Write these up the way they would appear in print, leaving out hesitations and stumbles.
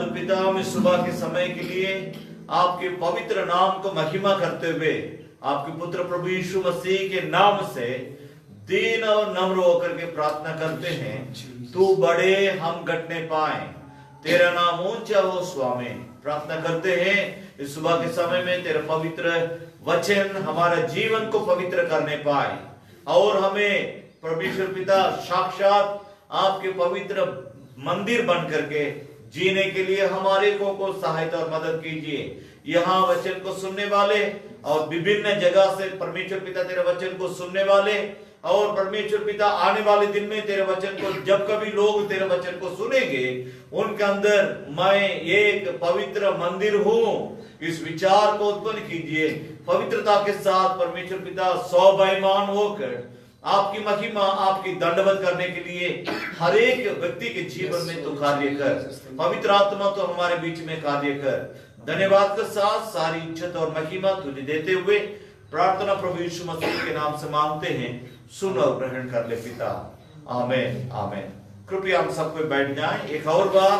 धन्यवाद पिता, हम इस सुबह के समय के लिए आपके पवित्र नाम को महिमा करते हुए आपके पुत्र प्रभु यीशु मसीह के नाम से दीन और नम्र होकर के प्रार्थना करते हैं, तू बढ़े हम घटने पाए, तेरा नाम ऊंचा हो स्वामी। प्रार्थना करते हैं इस सुबह के समय में तेरा पवित्र वचन हमारा जीवन को पवित्र करने पाए और हमें परमेश्वर पिता साक्षात आपके पवित्र मंदिर बन करके जीने के लिए हमारे को सहायता और मदद कीजिए। यहाँ वचन को सुनने वाले और विभिन्न जगह से परमेश्वर पिता तेरे वचन को सुनने वाले और परमेश्वर पिता आने वाले दिन में तेरे वचन को जब कभी लोग तेरे वचन को सुनेंगे, उनके अंदर मैं एक पवित्र मंदिर हूँ, इस विचार को उत्पन्न कीजिए। पवित्रता के साथ परमेश्वर पिता स्वाभिमान होकर आपकी महिमा, आपकी दंडवत करने के लिए हर एक व्यक्ति के जीवन में तो कार्य कर। पवित्र आत्मा तो हमारे बीच में कार्य कर। धन्यवाद के साथ सारी इज्जत और महिमा तुझे देते हुए प्रार्थना प्रभु यीशु मसीह के नाम से मांगते हैं, सुन और ग्रहण कर ले पिता। आमीन आमीन। कृपया हम सबको बैठ जाएं। एक और बार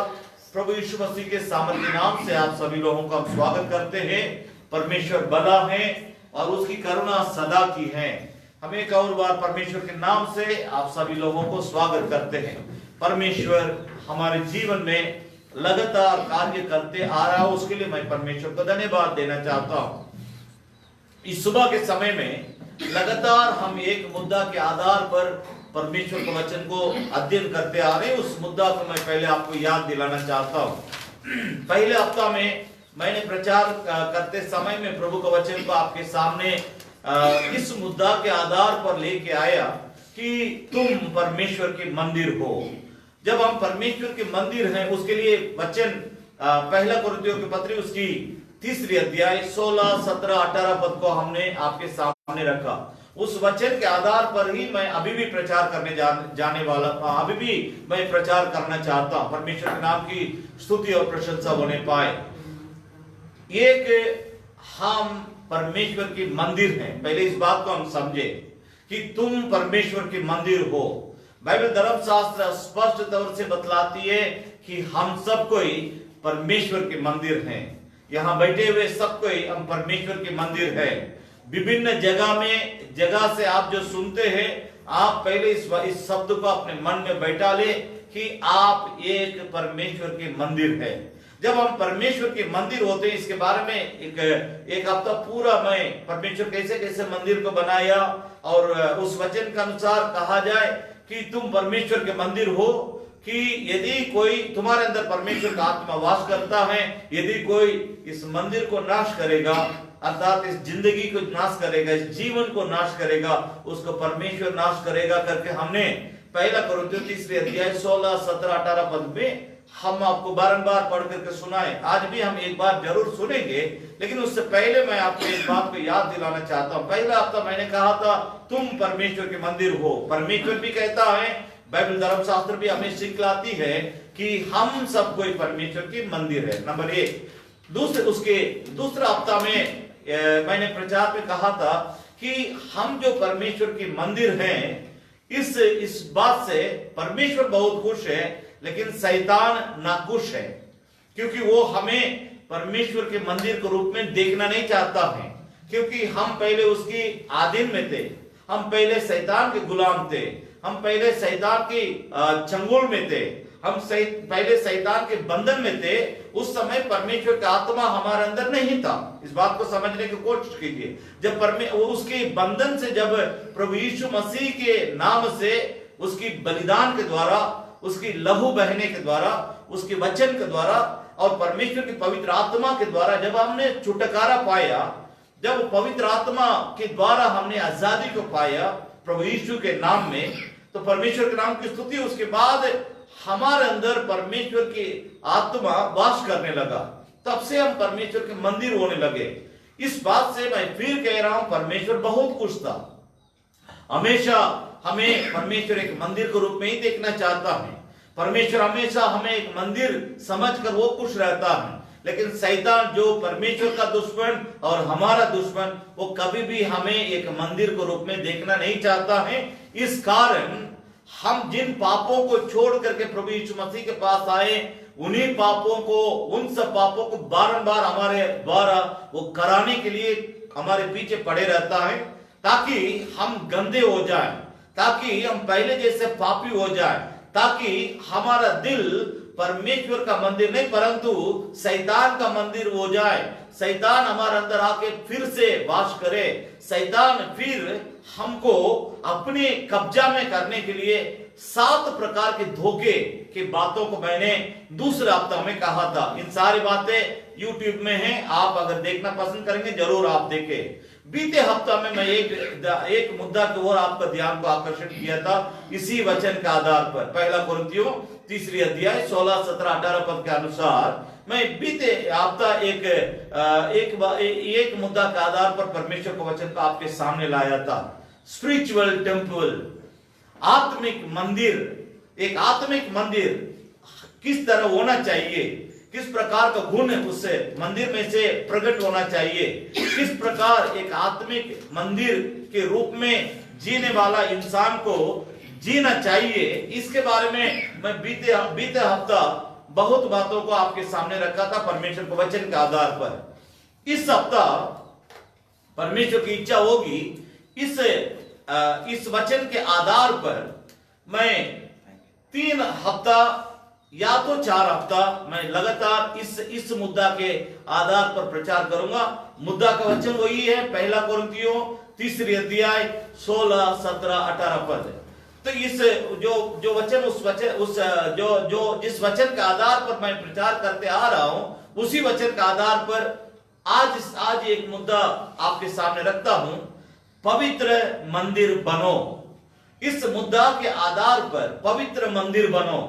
प्रभु यीशु मसीह के सामर्थ्य नाम से आप सभी लोगों का स्वागत करते हैं। परमेश्वर भला है और उसकी करुणा सदा की है। हम एक और बार परमेश्वर के नाम से आप सभी लोगों को स्वागत करते हैं। परमेश्वर हमारे जीवन में लगातार कार्य करते आ रहा है, उसके लिए मैं परमेश्वर को धन्यवाद देना चाहता हूं। इस सुबह के समय में लगातार हम एक मुद्दा के आधार पर परमेश्वर के वचन को अध्ययन करते आ रहे हैं। उस मुद्दा को मैं पहले आपको याद दिलाना चाहता हूं। पहले हफ्ता में मैंने प्रचार करते समय में प्रभु का वचन को आपके सामने इस मुद्दा के आधार पर लेके आया कि तुम परमेश्वर के मंदिर हो। जब हम परमेश्वर के मंदिर हैं, उसके लिए वचन पहला कुरिन्थियों की पत्री उसकी 3 अध्याय 16, 17, 18 पद को हमने आपके सामने रखा। उस वचन के आधार पर ही मैं अभी भी प्रचार करने जाने वाला, अभी भी मैं प्रचार करना चाहता हूं। परमेश्वर के नाम की स्तुति और प्रशंसा होने पाए। एक हम परमेश्वर के मंदिर हैं, पहले इस बात को हम समझे कि तुम परमेश्वर के मंदिर हो। बाइबल धर्मशास्त्र स्पष्ट तौर से बतलाती है कि हम सब कोई परमेश्वर के मंदिर हैं। यहाँ बैठे हुए सब कोई हम परमेश्वर के मंदिर है। विभिन्न जगह से आप जो सुनते हैं, आप पहले इस शब्द को अपने मन में बैठा ले कि आप एक परमेश्वर के मंदिर है। जब हम परमेश्वर के मंदिर होते हैं, इसके बारे में एक हफ्ता पूरा मैं परमेश्वर कैसे कैसे मंदिर को बनाया और उस वचन के अनुसार कहा जाए कि तुम परमेश्वर के मंदिर हो, कि यदि कोई तुम्हारे अंदर परमेश्वर का आत्मा वास करता है, यदि कोई इस मंदिर को नाश करेगा, अर्थात इस जिंदगी को नाश करेगा, इस जीवन को नाश करेगा, उसको परमेश्वर नाश करेगा करके हमने पहला कुरिन्थियों 3 अध्याय 16, 17, 18 पद में हम आपको बारंबार पढ़ करके सुनाए। आज भी हम एक बार जरूर सुनेंगे, लेकिन उससे पहले मैं आपको एक बात को याद दिलाना चाहता हूं। पहला हफ्ता मैंने कहा था तुम परमेश्वर के मंदिर हो। परमेश्वर भी कहता है, बाइबल धर्मशास्त्र भी हमें सिखलाती है कि हम सब कोई परमेश्वर के मंदिर है। नंबर 1। दूसरा हफ्ता में मैंने प्रचार में कहा था कि हम जो परमेश्वर के मंदिर हैं, इस बात से परमेश्वर बहुत खुश है, लेकिन शैतान नाखुश है, क्योंकि वो हमें परमेश्वर के मंदिर के रूप में देखना नहीं चाहता है। क्योंकि हम पहले उसकी आधीन में थे, हम पहले शैतान के गुलाम थे, हम पहले शैतान की चंगुल में थे, हम पहले शैतान के बंधन में थे। उस समय परमेश्वर का आत्मा हमारे अंदर नहीं था। इस बात को समझने की कोशिश कीजिए। जब उसके बंधन से, जब प्रभु यीशु मसीह के नाम से, उसकी बलिदान के द्वारा, उसकी लहू बहने के द्वारा, उसके वचन के द्वारा और परमेश्वर की पवित्र आत्मा के द्वारा जब हमने छुटकारा पाया, जब पवित्र आत्मा के द्वारा हमने आजादी को पाया प्रभु यीशु के नाम में, तो परमेश्वर के नाम की स्तुति, उसके बाद हमारे अंदर परमेश्वर की आत्मा वास करने लगा। तब से हम परमेश्वर के मंदिर होने लगे। इस बात से मैं फिर कह रहा हूं, परमेश्वर बहुत खुश था। हमेशा हमें परमेश्वर एक मंदिर के रूप में ही देखना चाहता है। परमेश्वर हमेशा हमें एक मंदिर समझकर वो खुश रहता है। लेकिन शैतान, जो परमेश्वर का दुश्मन और हमारा दुश्मन, वो कभी भी हमें एक मंदिर के रूप में देखना नहीं चाहता है। इस कारण हम जिन पापों को छोड़ करके प्रभु यीशु मसीह के पास आए, उन्हीं पापों को, उन सब पापों को बारंबार हमारे द्वारा वो कराने के लिए हमारे पीछे पड़े रहता है, ताकि हम गंदे हो जाएं, ताकि हम पहले जैसे पापी हो जाएं, ताकि हमारा दिल परमेश्वर का मंदिर नहीं परंतु शैतान का मंदिर हो जाए। शैतान हमारे अंदर आके फिर से वास करे, शैतान फिर हमको अपने कब्जा में करने के लिए 7 प्रकार के धोखे की बातों को मैंने दूसरे हफ्ता में कहा था। इन सारी बातें YouTube में हैं, आप अगर देखना पसंद करेंगे जरूर आप देखें। बीते हफ्ता में मैं एक मुद्दा की ओर आपका ध्यान को आकर्षित किया था इसी वचन के आधार पर। पहला कुरिन्थियों 3 अध्याय 16, 17, 18 पद के अनुसार मैं बीते हफ्ता एक मुद्दा के आधार पर परमेश्वर का वचन को आपके सामने लाया था। स्पिरिचुअल टेम्पल, आत्मिक मंदिर। एक आत्मिक मंदिर किस तरह होना चाहिए, किस प्रकार का गुण उससे मंदिर में से प्रकट होना चाहिए, किस प्रकार एक आत्मिक मंदिर के रूप में जीने वाला इंसान को जीना चाहिए, इसके बारे में मैं बीते हफ्ता बहुत बातों को आपके सामने रखा था परमेश्वर के वचन के आधार पर। इस हफ्ता परमेश्वर की इच्छा होगी इस वचन के आधार पर मैं 3 हफ्ता या तो 4 हफ्ता मैं लगातार इस मुद्दा के आधार पर प्रचार करूंगा। मुद्दा का वचन वही है, पहला कुरिन्थियों 3 अध्याय 16, 17, 18 पद। तो इस जो वचन जिस वचन के आधार पर मैं प्रचार करते आ रहा हूं उसी वचन के आधार पर आज एक मुद्दा आपके सामने रखता हूं, पवित्र मंदिर बनो। इस मुद्दा के आधार पर पवित्र मंदिर बनो।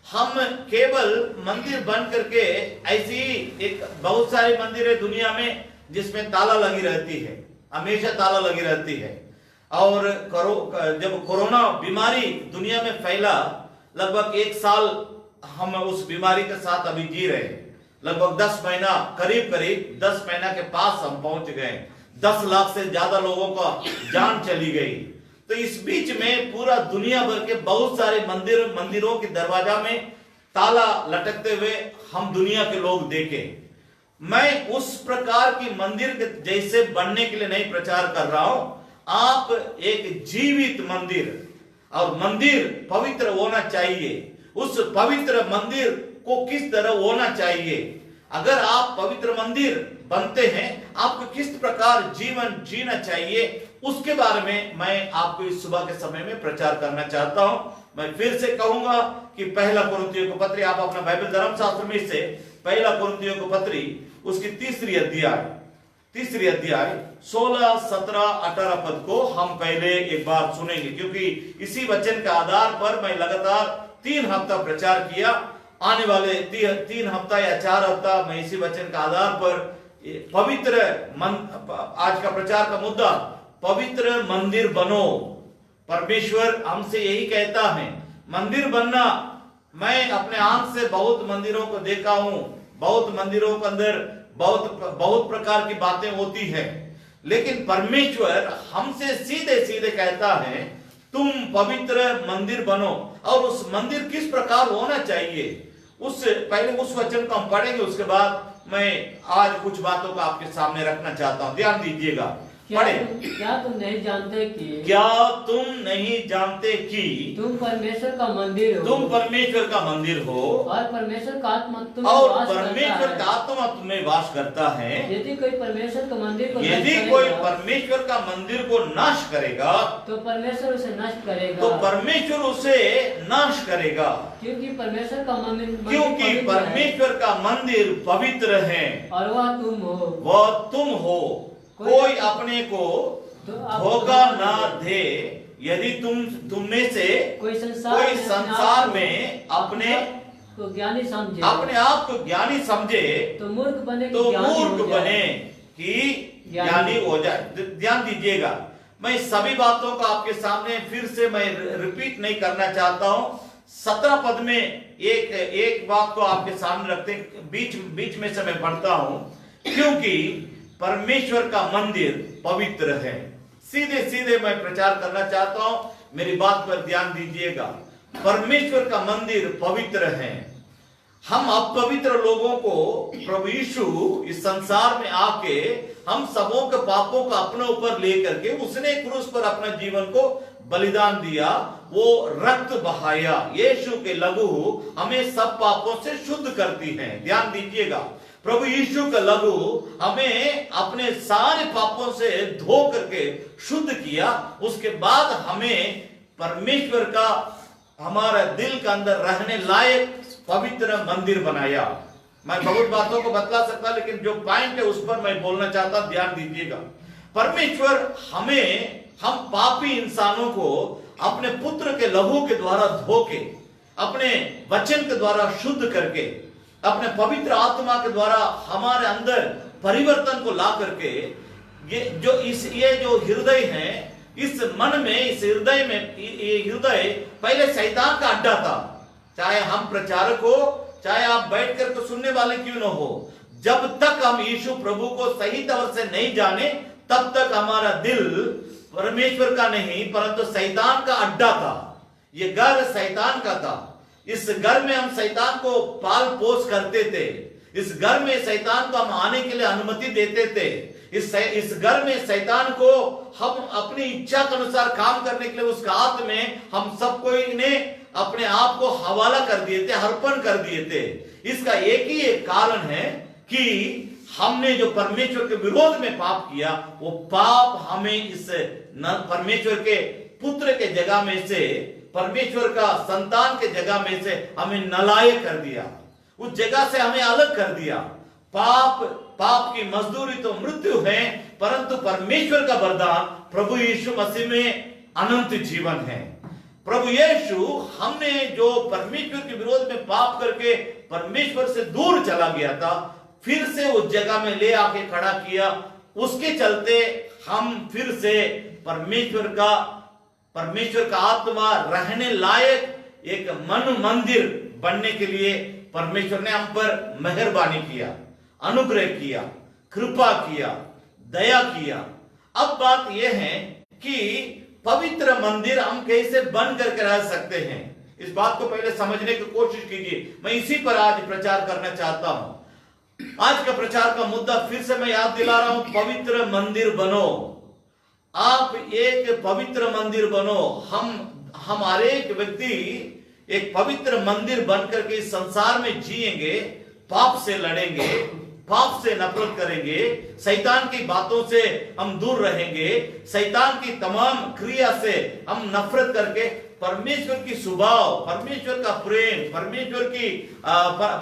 हम केवल मंदिर बन करके ऐसी एक बहुत सारी मंदिरें दुनिया में जिसमें ताला लगी रहती है, हमेशा ताला लगी रहती है। और जब कोरोना बीमारी दुनिया में फैला, लगभग 1 साल हम उस बीमारी के साथ अभी जी रहे हैं। लगभग 10 महीना, करीब 10 महीना के पास हम पहुंच गए। 10 लाख से ज्यादा लोगों का जान चली गई। तो इस बीच में पूरा दुनिया भर के बहुत सारे मंदिरों के दरवाजा में ताला लटकते हुए हम दुनिया के लोग देखे। मैं उस प्रकार की मंदिर के जैसे बनने के लिए नहीं प्रचार कर रहा हूं। आप एक जीवित मंदिर, और मंदिर पवित्र होना चाहिए। उस पवित्र मंदिर को किस तरह होना चाहिए, अगर आप पवित्र मंदिर बनते हैं आपको किस प्रकार जीवन जीना चाहिए, उसके बारे में मैं आपको इस सुबह के समय में प्रचार करना चाहता हूं। मैं फिर से कहूंगा कि पहला कुरिन्थियों की पत्री, आप अपना बाइबल धर्मशास्त्र में से पहला कुरिन्थियों की पत्री उसकी 3 अध्याय 16, 17, 18 पद को हम पहले एक बार सुनेंगे, क्योंकि इसी वचन के आधार पर मैं लगातार 3 हफ्ता प्रचार किया। आने वाले 3 हफ्ता या 4 हफ्ता मैं इसी वचन के आधार पर आज का प्रचार का मुद्दा पवित्र मंदिर बनो। परमेश्वर हमसे यही कहता है, मंदिर बनना। मैं अपने आंख से बहुत मंदिरों को देखा हूं, बहुत मंदिरों के अंदर बहुत प्रकार की बातें होती है, लेकिन परमेश्वर हमसे सीधे सीधे कहता है तुम पवित्र मंदिर बनो। और उस मंदिर किस प्रकार होना चाहिए, पहले उस वचन को हम पढ़ेंगे, उसके बाद मैं आज कुछ बातों को आपके सामने रखना चाहता हूं। ध्यान दीजिएगा, पढ़े। क्या तुम नहीं जानते कि तुम परमेश्वर का मंदिर हो, तुम परमेश्वर का मंदिर हो, और परमेश्वर का आत्मा तुम्हें वास करता है। यदि कोई परमेश्वर का मंदिर को नाश करेगा तो परमेश्वर उसे नाश करेगा, क्योंकि परमेश्वर का मंदिर पवित्र है और वह तुम हो। कोई अपने को धोखा ना दे। यदि तुम में से कोई संसार में अपने आप को ज्ञानी समझे तो मूर्ख बने कि ज्ञानी हो जाए। ध्यान दीजिएगा, मैं सभी बातों को आपके सामने फिर से मैं रिपीट नहीं करना चाहता हूं। 17 पद में एक बात को आपके सामने रखते हैं, बीच में से मैं पढ़ता हूं, क्योंकि परमेश्वर का मंदिर पवित्र है। सीधे मैं प्रचार करना चाहता हूं, मेरी बात पर ध्यान दीजिएगा। परमेश्वर का मंदिर पवित्र है। हम अपवित्र लोगों को प्रभु यीशु इस संसार में आके हम सबों के पापों को अपने ऊपर लेकर के उसने क्रूस पर अपना जीवन को बलिदान दिया, वो रक्त बहाया। यीशु के लहू हमें सब पापों से शुद्ध करती है। ध्यान दीजिएगा, प्रभु यीशु का लहू हमें अपने सारे पापों से धो करके शुद्ध किया। उसके बाद हमें परमेश्वर का हमारा दिल के अंदर रहने लायक पवित्र मंदिर बनाया। मैं बहुत बातों को बतला सकता, लेकिन जो पॉइंट है उस पर मैं बोलना चाहता, ध्यान दीजिएगा। परमेश्वर हम पापी इंसानों को अपने पुत्र के लहू के द्वारा धोके, अपने वचन के द्वारा शुद्ध करके, अपने पवित्र आत्मा के द्वारा हमारे अंदर परिवर्तन को ला करके, ये जो हृदय है, इस मन में, इस हृदय में, ये हृदय पहले शैतान का अड्डा था। चाहे हम प्रचारक हो, चाहे आप बैठ कर के सुनने वाले क्यों न हो, जब तक हम यीशु प्रभु को सही तौर से नहीं जाने, तब तक हमारा दिल परमेश्वर का नहीं परंतु शैतान का अड्डा था। ये घर शैतान का था। इस घर में हम शैतान को पाल पोस करते थे। इस घर में शैतान को हम आने के लिए अनुमति देते थे। इस घर में शैतान को हम अपनी इच्छा के अनुसार काम करने के लिए, उसका हाथ में हम सबको ने अपने आप को हवाला कर दिए थे, अर्पण कर दिए थे। इसका एक ही एक कारण है कि हमने जो परमेश्वर के विरोध में पाप किया, वो पाप हमें इस परमेश्वर के पुत्र के जगह में से, परमेश्वर का संतान के जगह में से हमें नलायक कर दिया, उस जगह से हमें अलग कर दिया। पाप की मजदूरी तो मृत्यु है, परंतु परमेश्वर का वरदान प्रभु यीशु मसीह में अनंत जीवन है। प्रभु यीशु हमने जो परमेश्वर के विरोध में पाप करके परमेश्वर से दूर चला गया था, फिर से उस जगह में ले आके खड़ा किया। उसके चलते हम फिर से परमेश्वर का आत्मा रहने लायक एक मन मंदिर बनने के लिए परमेश्वर ने हम पर मेहरबानी किया, अनुग्रह किया, कृपा किया, दया किया। अब बात यह है कि पवित्र मंदिर हम कैसे बन करके रह सकते हैं, इस बात को पहले समझने की कोशिश कीजिए। मैं इसी पर आज प्रचार करना चाहता हूं। आज का प्रचार का मुद्दा फिर से मैं याद दिला रहा हूं, पवित्र मंदिर बनो। आप एक पवित्र मंदिर बनो। हम हर एक व्यक्ति एक पवित्र मंदिर बनकर के इस संसार में जिएंगे, पाप से लड़ेंगे, पाप से नफरत करेंगे, शैतान की बातों से हम दूर रहेंगे, शैतान की तमाम क्रिया से हम नफरत करके परमेश्वर की स्वभाव, परमेश्वर का प्रेम,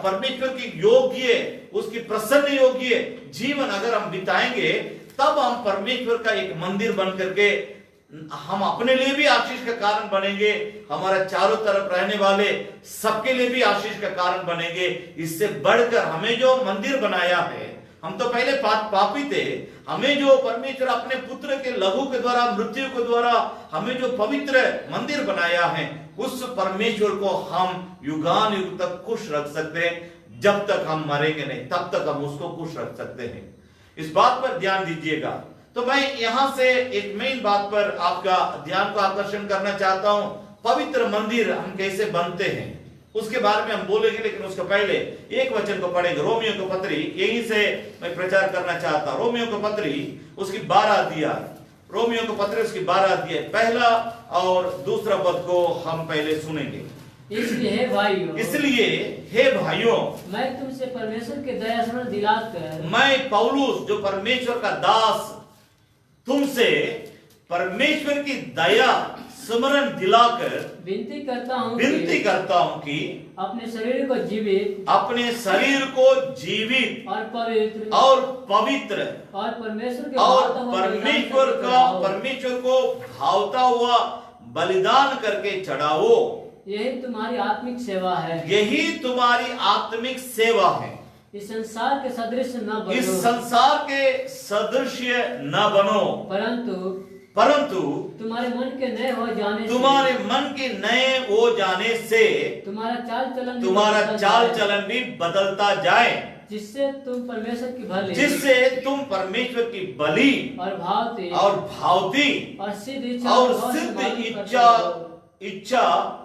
परमेश्वर की योग्य, उसकी प्रसन्न योग्य जीवन अगर हम बिताएंगे, तब हम परमेश्वर का एक मंदिर बन करके हम अपने लिए भी आशीष का कारण बनेंगे, हमारा चारों तरफ रहने वाले सबके लिए भी आशीष का कारण बनेंगे। इससे बढ़कर हमें जो मंदिर बनाया है, हम तो पहले पापी थे, हमें जो परमेश्वर अपने पुत्र के लहू के द्वारा, मृत्यु के द्वारा हमें जो पवित्र मंदिर बनाया है, उस परमेश्वर को हम युगान युग तक खुश रख सकते हैं। जब तक हम मरेंगे नहीं, तब तक हम उसको खुश रख सकते हैं। इस बात पर ध्यान दीजिएगा। तो मैं यहां से एक मेन बात पर आपका ध्यान को आकर्षण करना चाहता हूं, पवित्र मंदिर हम कैसे बनते हैं उसके बारे में हम बोलेंगे, लेकिन उसके पहले एक वचन को पढ़ेंगे, रोमियो की पत्री। यहीं से मैं प्रचार करना चाहता हूं। रोमियो की पत्री उसकी 12 अध्याय, रोमियो की पत्री उसकी 12 अध्याय, पहला और दूसरा पद को हम पहले सुनेंगे। इसलिए हे भाइयों, मैं तुमसे परमेश्वर के दया स्मरण दिलाकर, मैं पौलुस जो परमेश्वर का दास, तुमसे परमेश्वर की दया स्मरण दिलाकर विनती करता हूं कि अपने शरीर को जीवित और पवित्र और परमेश्वर को भावता हुआ बलिदान करके चढ़ाओ। यही तुम्हारी आत्मिक सेवा है। यही तुम्हारी आत्मिक सेवा है। इस संसार के सदृश न बनो, इस संसार के सदृश्य न बनो, परंतु तुम्हारे मन के नए हो जाने से तुम्हारा चाल चलन भी बदलता जाए, जिससे तुम परमेश्वर की बलि और भावती और सिद्ध इच्छा इच्छा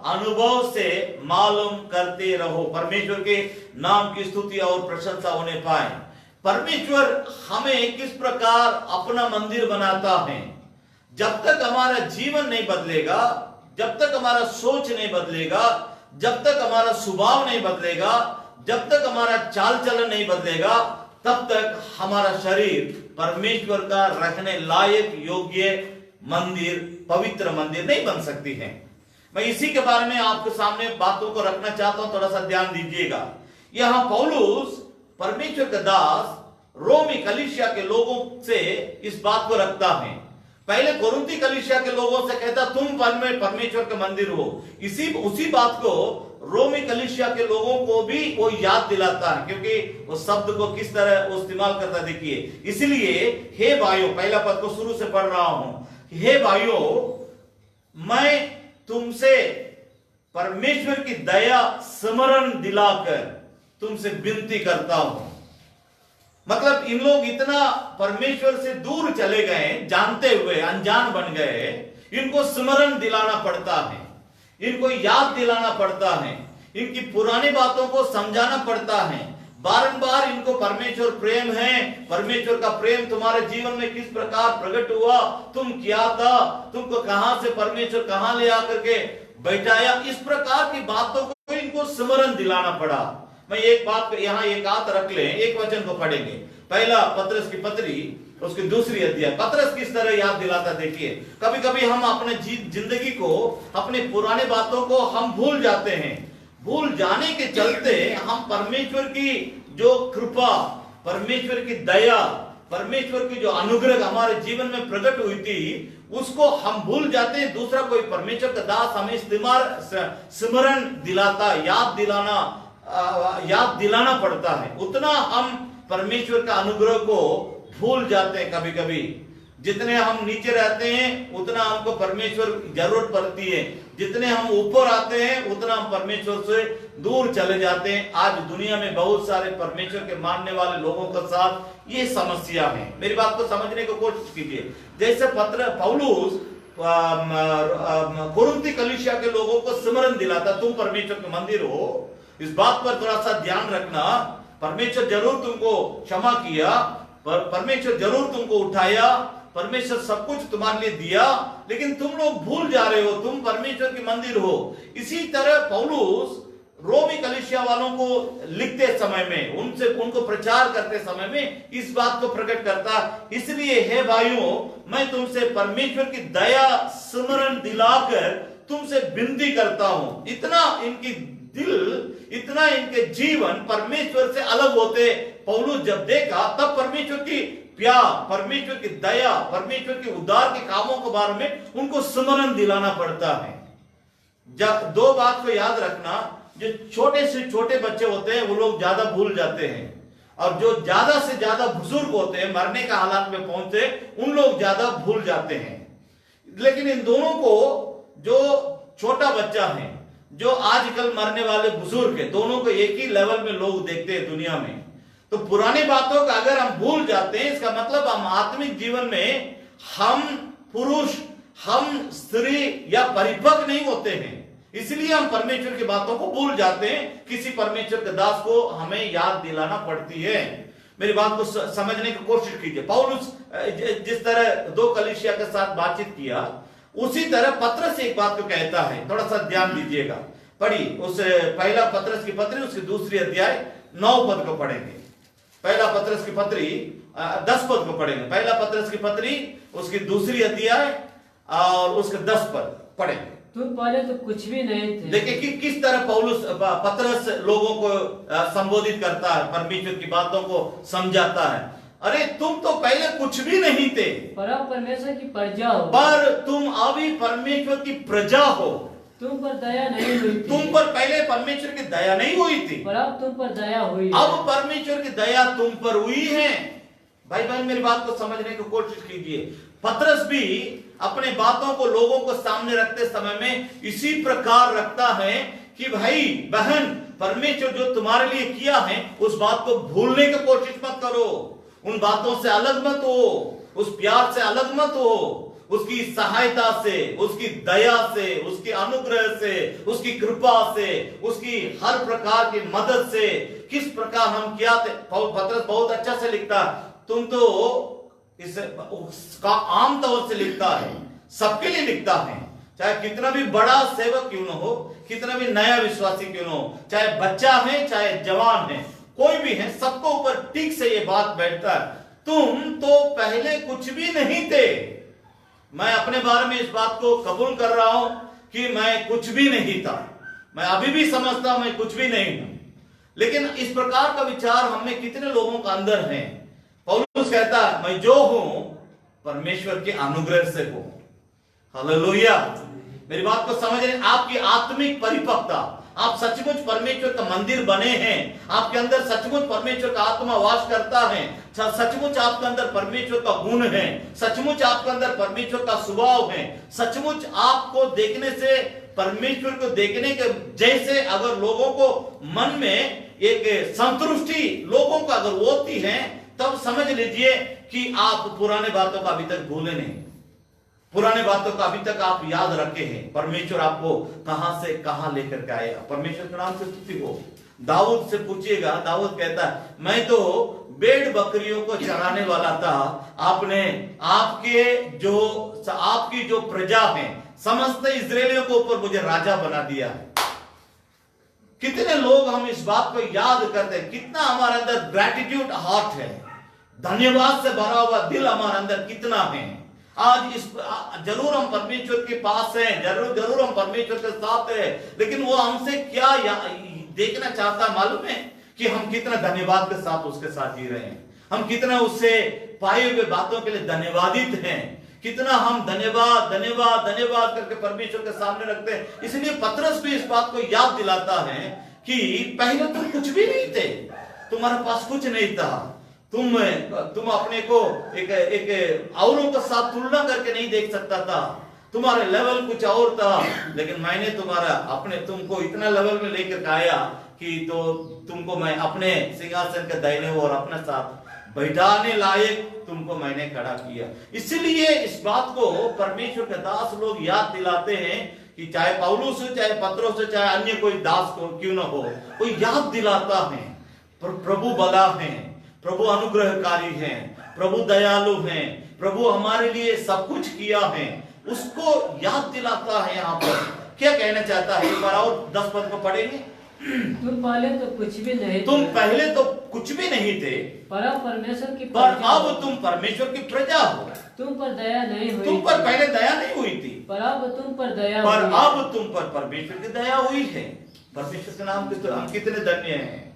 अनुभव से मालूम करते रहो, परमेश्वर के नाम की स्तुति और प्रशंसा होने पाए। परमेश्वर हमें किस प्रकार अपना मंदिर बनाता है। जब तक हमारा जीवन नहीं बदलेगा, जब तक हमारा सोच नहीं बदलेगा, जब तक हमारा स्वभाव नहीं बदलेगा, जब तक हमारा चाल चलन नहीं बदलेगा, तब तक हमारा शरीर परमेश्वर का रखने लायक योग्य मंदिर, पवित्र मंदिर नहीं बन सकती है। मैं इसी के बारे में आपके सामने बातों को रखना चाहता हूं, थोड़ा सा ध्यान दीजिएगा। यहां पौलुस परमेश्वर का दास रोमी कलीसिया के लोगों से इस बात को रखता है। पहले कोरिन्थी कलीसिया के लोगों से कहता तुम परमेश्वर के मंदिर हो। उसी बात को रोमी कलीसिया के लोगों को भी वो याद दिलाता है, क्योंकि वो शब्द को किस तरह वो इस्तेमाल करता देखिए। इसलिए हे भाइयों, पहला पद को शुरू से पढ़ रहा हूं, हे भाइयों, मैं तुमसे परमेश्वर की दया स्मरण दिलाकर तुमसे विनती करता हूं। मतलब इन लोग इतना परमेश्वर से दूर चले गए, जानते हुए अनजान बन गए। इनको स्मरण दिलाना पड़ता है, इनको याद दिलाना पड़ता है, इनकी पुरानी बातों को समझाना पड़ता है। बारंबार इनको परमेश्वर प्रेम है, परमेश्वर का प्रेम तुम्हारे जीवन में किस प्रकार प्रकट हुआ, तुम क्या था, तुमको कहां से परमेश्वर कहां ले आकर के बैठाया, इस प्रकार की बातों को इनको स्मरण दिलाना पड़ा। मैं एक बात को यहाँ एक हाथ रख ले, एक वचन को पढ़ेंगे, पहला पतरस की पत्री उसकी दूसरी अध्याय। पतरस किस तरह याद दिलाता देखिए। कभी कभी हम अपने जिंदगी को, अपने पुराने बातों को हम भूल जाते हैं। भूल जाने के चलते हम परमेश्वर की जो कृपा, परमेश्वर की दया, परमेश्वर की जो अनुग्रह हमारे जीवन में प्रकट हुई थी, उसको हम भूल जाते हैं। दूसरा कोई परमेश्वर का दास हमें स्मरण दिलाता, याद दिलाना पड़ता है। उतना हम परमेश्वर का अनुग्रह को भूल जाते हैं। कभी कभी जितने हम नीचे रहते हैं उतना हमको परमेश्वर की जरूरत पड़ती है, जितने हम ऊपर आते हैं उतना हम परमेश्वर से दूर चले जाते हैं। आज दुनिया में बहुत सारे परमेश्वर के मानने वाले लोगों के साथ ये समस्या है। मेरी बात को समझने की कोशिश कीजिए। जैसे पौलुस कोरिन्थी कलीसिया के लोगों को स्मरण दिलाता तुम परमेश्वर के मंदिर हो, इस बात पर थोड़ा सा ध्यान रखना। परमेश्वर जरूर तुमको क्षमा किया, परमेश्वर जरूर तुमको उठाया, परमेश्वर सब कुछ तुम्हारे लिए दिया, लेकिन तुम लोग भूल जा रहे हो तुम परमेश्वर के मंदिर हो। इसी तरह पौलुस रोमी कलीसिया वालों को लिखते समय में, उनको प्रचार करते समय में इस बात को प्रकट करता। इसलिए हे भाइयों, मैं तुमसे परमेश्वर की दया स्मरण दिलाकर तुमसे विनती करता हूं। इतना इनकी दिल, इतना इनके जीवन परमेश्वर से अलग होते पौलुस जब देखा, तब परमेश्वर की प्यार, परमेश्वर की दया, परमेश्वर के उद्धार के कामों के बारे में उनको स्मरण दिलाना पड़ता है। जब दो बात को याद रखना, जो छोटे से छोटे बच्चे होते हैं वो लोग ज्यादा भूल जाते हैं, और जो ज्यादा से ज्यादा बुजुर्ग होते हैं, मरने का हालात में पहुंचते, उन लोग ज्यादा भूल जाते हैं। लेकिन इन दोनों को, जो छोटा बच्चा है, जो आजकल मरने वाले बुजुर्ग है, दोनों को एक ही लेवल में लोग देखते हैं दुनिया में। तो पुरानी बातों का अगर हम भूल जाते हैं, इसका मतलब हम आत्मिक जीवन में हम पुरुष, हम स्त्री या परिपक्व नहीं होते हैं। इसलिए हम परमेश्वर की बातों को भूल जाते हैं। किसी परमेश्वर के दास को हमें याद दिलाना पड़ती है। मेरी बात को समझने की कोशिश कीजिए। पौलुस जिस तरह दो कलीसिया के साथ बातचीत किया, उसी तरह पतरस एक बात को कहता है। थोड़ा सा ध्यान दीजिएगा, पढ़ी उस पहला पतरस की पत्री उसकी दूसरी अध्याय 9 पद को पढ़ेंगे। पहला पतरस की पत्री 10 पद को पढ़ेंगे। पहला पतरस की पत्री उसकी दूसरी अध्याय और उसके 10 पद पढ़ेंगे। तुम पहले तो कुछ भी नहीं थे। देखिए कि किस तरह पतरस लोगों को संबोधित करता है, परमेश्वर की बातों को समझाता है। अरे तुम तो पहले कुछ भी नहीं थे, पर अब परमेश्वर की प्रजा हो। पर तुम अभी परमेश्वर की प्रजा हो। तुम पर दया नहीं हुई थी। तुम पर पहले परमेश्वर की दया नहीं हुई थी, पर अब तुम पर दया हुई। अब परमेश्वर की दया तुम पर हुई है। भाई बहन, मेरी बात को समझने की कोशिश कीजिए। पतरस भी अपने बातों को लोगों को सामने रखते समय में इसी प्रकार रखता है कि भाई बहन, परमेश्वर जो तुम्हारे लिए किया है उस बात को भूलने की कोशिश मत करो, उन बातों से अलग मत हो, उस प्यार से अलग मत हो, उसकी सहायता से, उसकी दया से, उसके अनुग्रह से, उसकी कृपा से, उसकी हर प्रकार की मदद से किस प्रकार हम किया थे। पतरस बहुत अच्छा से लिखता, तुम तो इस का आम तौर से लिखता है, सबके लिए लिखता है, चाहे कितना भी बड़ा सेवक क्यों न हो, कितना भी नया विश्वासी क्यों न हो, चाहे बच्चा है चाहे जवान है, कोई भी है, सबको ऊपर ठीक से ये बात बैठता है, तुम तो पहले कुछ भी नहीं थे। मैं अपने बारे में इस बात को कबूल कर रहा हूं कि मैं कुछ भी नहीं था, मैं अभी भी समझता हूं मैं कुछ भी नहीं हूं, लेकिन इस प्रकार का विचार हमें कितने लोगों का अंदर है। पौलुस कहता है मैं जो हूं परमेश्वर के अनुग्रह से हूं। हालेलुया। मेरी बात को समझ रहे, आपकी आत्मिक परिपक्वता, आप सचमुच परमेश्वर का मंदिर बने हैं, आपके अंदर सचमुच परमेश्वर का आत्मा वास करता है, सचमुच आपके अंदर परमेश्वर का गुण है, सचमुच आपके अंदर परमेश्वर का स्वभाव है, सचमुच आपको देखने से परमेश्वर को देखने के जैसे अगर लोगों को मन में एक संतुष्टि लोगों को अगर होती है, तब समझ लीजिए कि आप पुराने बातों का अभी तक भूले नहीं, पुराने बातों का अभी तक आप याद रखे हैं। परमेश्वर आपको कहां से कहां लेकर के आएगा। परमेश्वर के नाम से स्तुति हो। दाऊद से पूछिएगा, दाऊद कहता है मैं तो भेड़ बकरियों को चराने वाला था, आपने आपकी जो प्रजा है समस्त इजरायलियों को ऊपर मुझे राजा बना दिया है। कितने लोग हम इस बात को याद करते हैं, कितना हमारे अंदर ग्रेटिट्यूड हार्ट है, धन्यवाद से भरा हुआ दिल हमारे अंदर कितना है। आज इस जरूर हम परमेश्वर के पास हैं, जरूर हम परमेश्वर के साथ हैं, लेकिन वो हमसे क्या देखना चाहता है मालूम है कि हम कितना धन्यवाद के साथ उसके साथ जी रहे हैं, हम कितना उससे पाए हुए बातों के लिए धन्यवादित हैं, कितना हम धन्यवाद धन्यवाद धन्यवाद करके परमेश्वर के सामने रखते हैं। इसलिए पतरस भी इस बात को याद दिलाता है कि पहले तुम कुछ भी नहीं थे, तुम्हारे पास कुछ नहीं था, तुम अपने को एक औरों के साथ तुलना करके नहीं देख सकता था, तुम्हारे लेवल कुछ और था, लेकिन मैंने तुमको इतना लेवल में लेकर आया कि तो तुमको मैं अपने सिंहासन के दाहिने ओर अपने साथ बैठाने लायक तुमको मैंने खड़ा किया। इसलिए इस बात को परमेश्वर के दास लोग याद दिलाते हैं कि चाहे पौलुस हो, चाहे पतरस हो, चाहे अन्य कोई दास को क्यों न हो, कोई याद दिलाता है प्रभु भला है, प्रभु अनुग्रहकारी हैं, प्रभु दयालु हैं, प्रभु हमारे लिए सब कुछ किया है, उसको याद दिलाता है। यहाँ पर क्या कहना चाहता है, एक बार और 10 पद को पढ़ेंगे। तुम पहले तो कुछ भी नहीं थे, तुम पहले तो कुछ भी नहीं थे, पर अब परमेश्वर की पर अब तुम परमेश्वर की प्रजा हो। तुम पर दया नहीं हुई, तुम पर पहले दया नहीं हुई थी, पर अब तुम पर दया पर हुई। अब तुम पर परमेश्वर की दया हुई है। परमेश्वर के नाम के हम कितने धन्य हैं।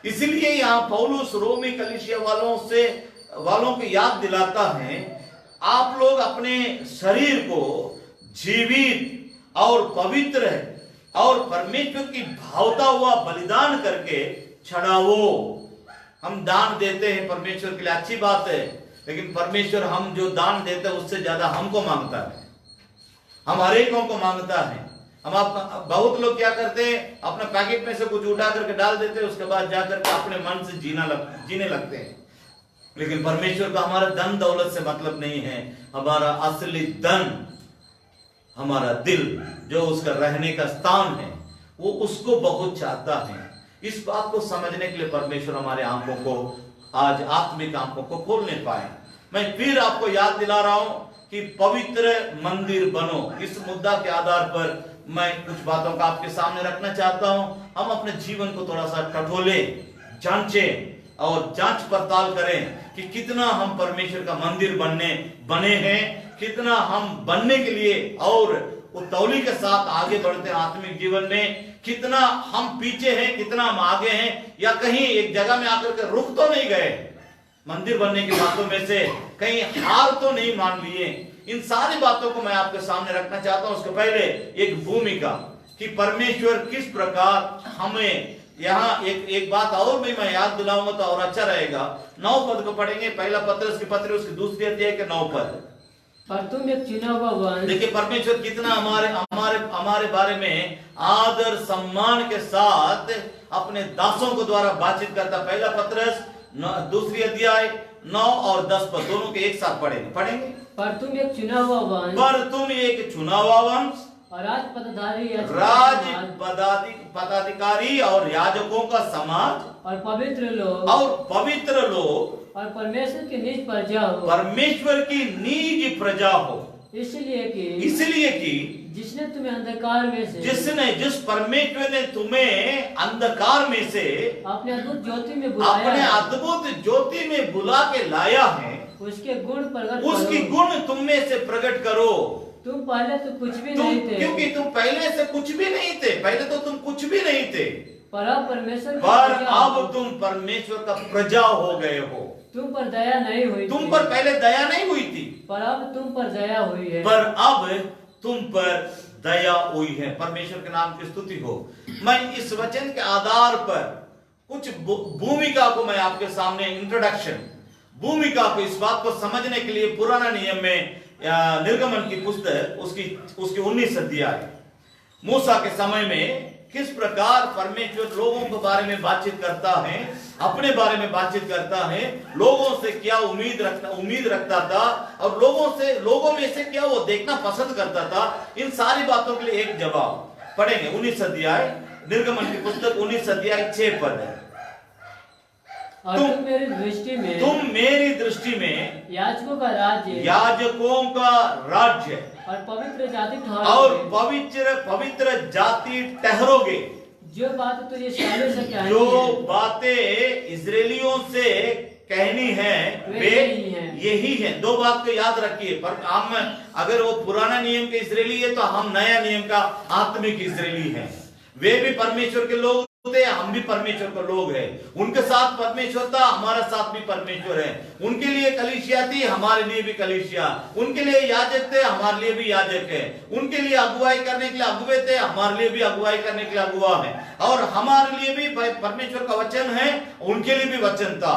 इसलिए यहाँ पौलुस रोमी कलीसिया वालों को याद दिलाता है, आप लोग अपने शरीर को जीवित और पवित्र और परमेश्वर की भावता हुआ बलिदान करके चढ़ाओ। हम दान देते हैं परमेश्वर के लिए, अच्छी बात है, लेकिन परमेश्वर हम जो दान देते हैं उससे ज्यादा हमको मांगता है, हम हरेकों को मांगता है। बहुत लोग क्या करते हैं, अपने पैकेट में से कुछ उठा करके डाल देते हैं, उसके बाद जाकर के अपने मन से जीने लगते हैं। लेकिन परमेश्वर को हमारा धन दौलत से मतलब नहीं है, हमारा असली धन हमारा दिल, जो उसका रहने का स्थान है, वो उसको बहुत चाहता है। इस बात को समझने के लिए परमेश्वर हमारे आंखों को आज आत्मिक आंखों को खोलने पाए। मैं फिर आपको याद दिला रहा हूं कि पवित्र मंदिर बनो। इस मुद्दा के आधार पर मैं कुछ बातों का आपके सामने रखना चाहता हूं। हम अपने जीवन को थोड़ा सा टटोले, जांचें और जांच पड़ताल करें कि कितना हम परमेश्वर का मंदिर बने हैं, कितना हम बनने के लिए और उतौली के साथ आगे बढ़ते हैं आत्मिक जीवन में, कितना हम पीछे हैं, कितना हम आगे हैं, या कहीं एक जगह में आकर के रुक तो नहीं गए, मंदिर बनने की बातों में से कहीं हार तो नहीं मान लिए। इन सारी बातों को मैं आपके सामने रखना चाहता हूं। उसके पहले एक भूमिका कि परमेश्वर किस प्रकार हमें, यहाँ एक बात और भी मैं याद दिलाऊंगा तो और अच्छा रहेगा। 9 पद को पढ़ेंगे, पहला पत्रस की पत्री उसकी दूसरी अध्याय के 9 पद। पर तुम एक चुना हुआ वंश। देखिए परमेश्वर कितना हमारे बारे में आदर सम्मान के साथ अपने दासों को द्वारा बातचीत करता। पहला पत्रस दूसरी अध्याय 9 और 10 पद दोनों के एक साथ पढ़ेंगे। पर तुम एक चुना हुआ वंश पर तुम एक चुना हुआ वंश और राज पदाधिकारी और याजकों का समाज और पवित्र लोग और परमेश्वर की निज प्रजा हो, परमेश्वर की निज प्रजा हो, इसलिए कि जिसने तुम्हें अंधकार में से जिस परमेश्वर ने तुम्हें अंधकार में से अपने अद्भुत ज्योति में बुला के लाया है, उसके गुण उसकी गुण तुम में से प्रकट करो। तुम पहले तो कुछ भी नहीं थे, क्योंकि तुम पहले से कुछ भी नहीं थे, पहले तो तुम कुछ भी नहीं थे, पर अब तुम परमेश्वर का प्रजा हो गए हो। तुम पर दया नहीं हुई, तुम पर पहले दया नहीं हुई थी, पर अब तुम पर दया हुई है, पर अब तुम पर दया हुई है। परमेश्वर के नाम की स्तुति हो। मैं इस वचन के आधार पर कुछ भूमिका को मैं आपके सामने इंट्रोडक्शन, भूमिका को इस बात को समझने के लिए पुराना नियम में निर्गमन की पुस्तक उसकी 19 अध्याय, मूसा के समय में किस प्रकार परमेश्वर लोगों के बारे में बातचीत करता है, अपने बारे में बातचीत करता है, लोगों से क्या उम्मीद रखता था और लोगों में से क्या वो देखना पसंद करता था, इन सारी बातों के लिए एक जवाब पढ़ेंगे। 19 अध्याय निर्गमन की पुस्तक 19 अध्याय 6 पद है। और तुम मेरी दृष्टि में याजकों का राज्य और पवित्र जाति ठहरोगे। जो बातें इजरायलियों से कहनी है वे यही है। दो बात को याद रखिए, पर हम अगर वो पुराना नियम के इजरायली है तो हम नया नियम का आत्मिक इजरायली हैं। वे भी परमेश्वर के लोग थे, हम भी परमेश्वर के लोग हैं। उनके साथ परमेश्वर था, हमारा साथ भी परमेश्वर है। उनके लिए कलीसिया थी, हमारे लिए भी कलीसिया। उनके लिए याजक थे, हमारे लिए भी याजक है। उनके लिए अगुवाई करने के लिए अगुवे थे, हमारे लिए भी अगुवाई करने के लिए अगुवा है। और हमारे लिए भी परमेश्वर का वचन है, उनके लिए भी वचन था।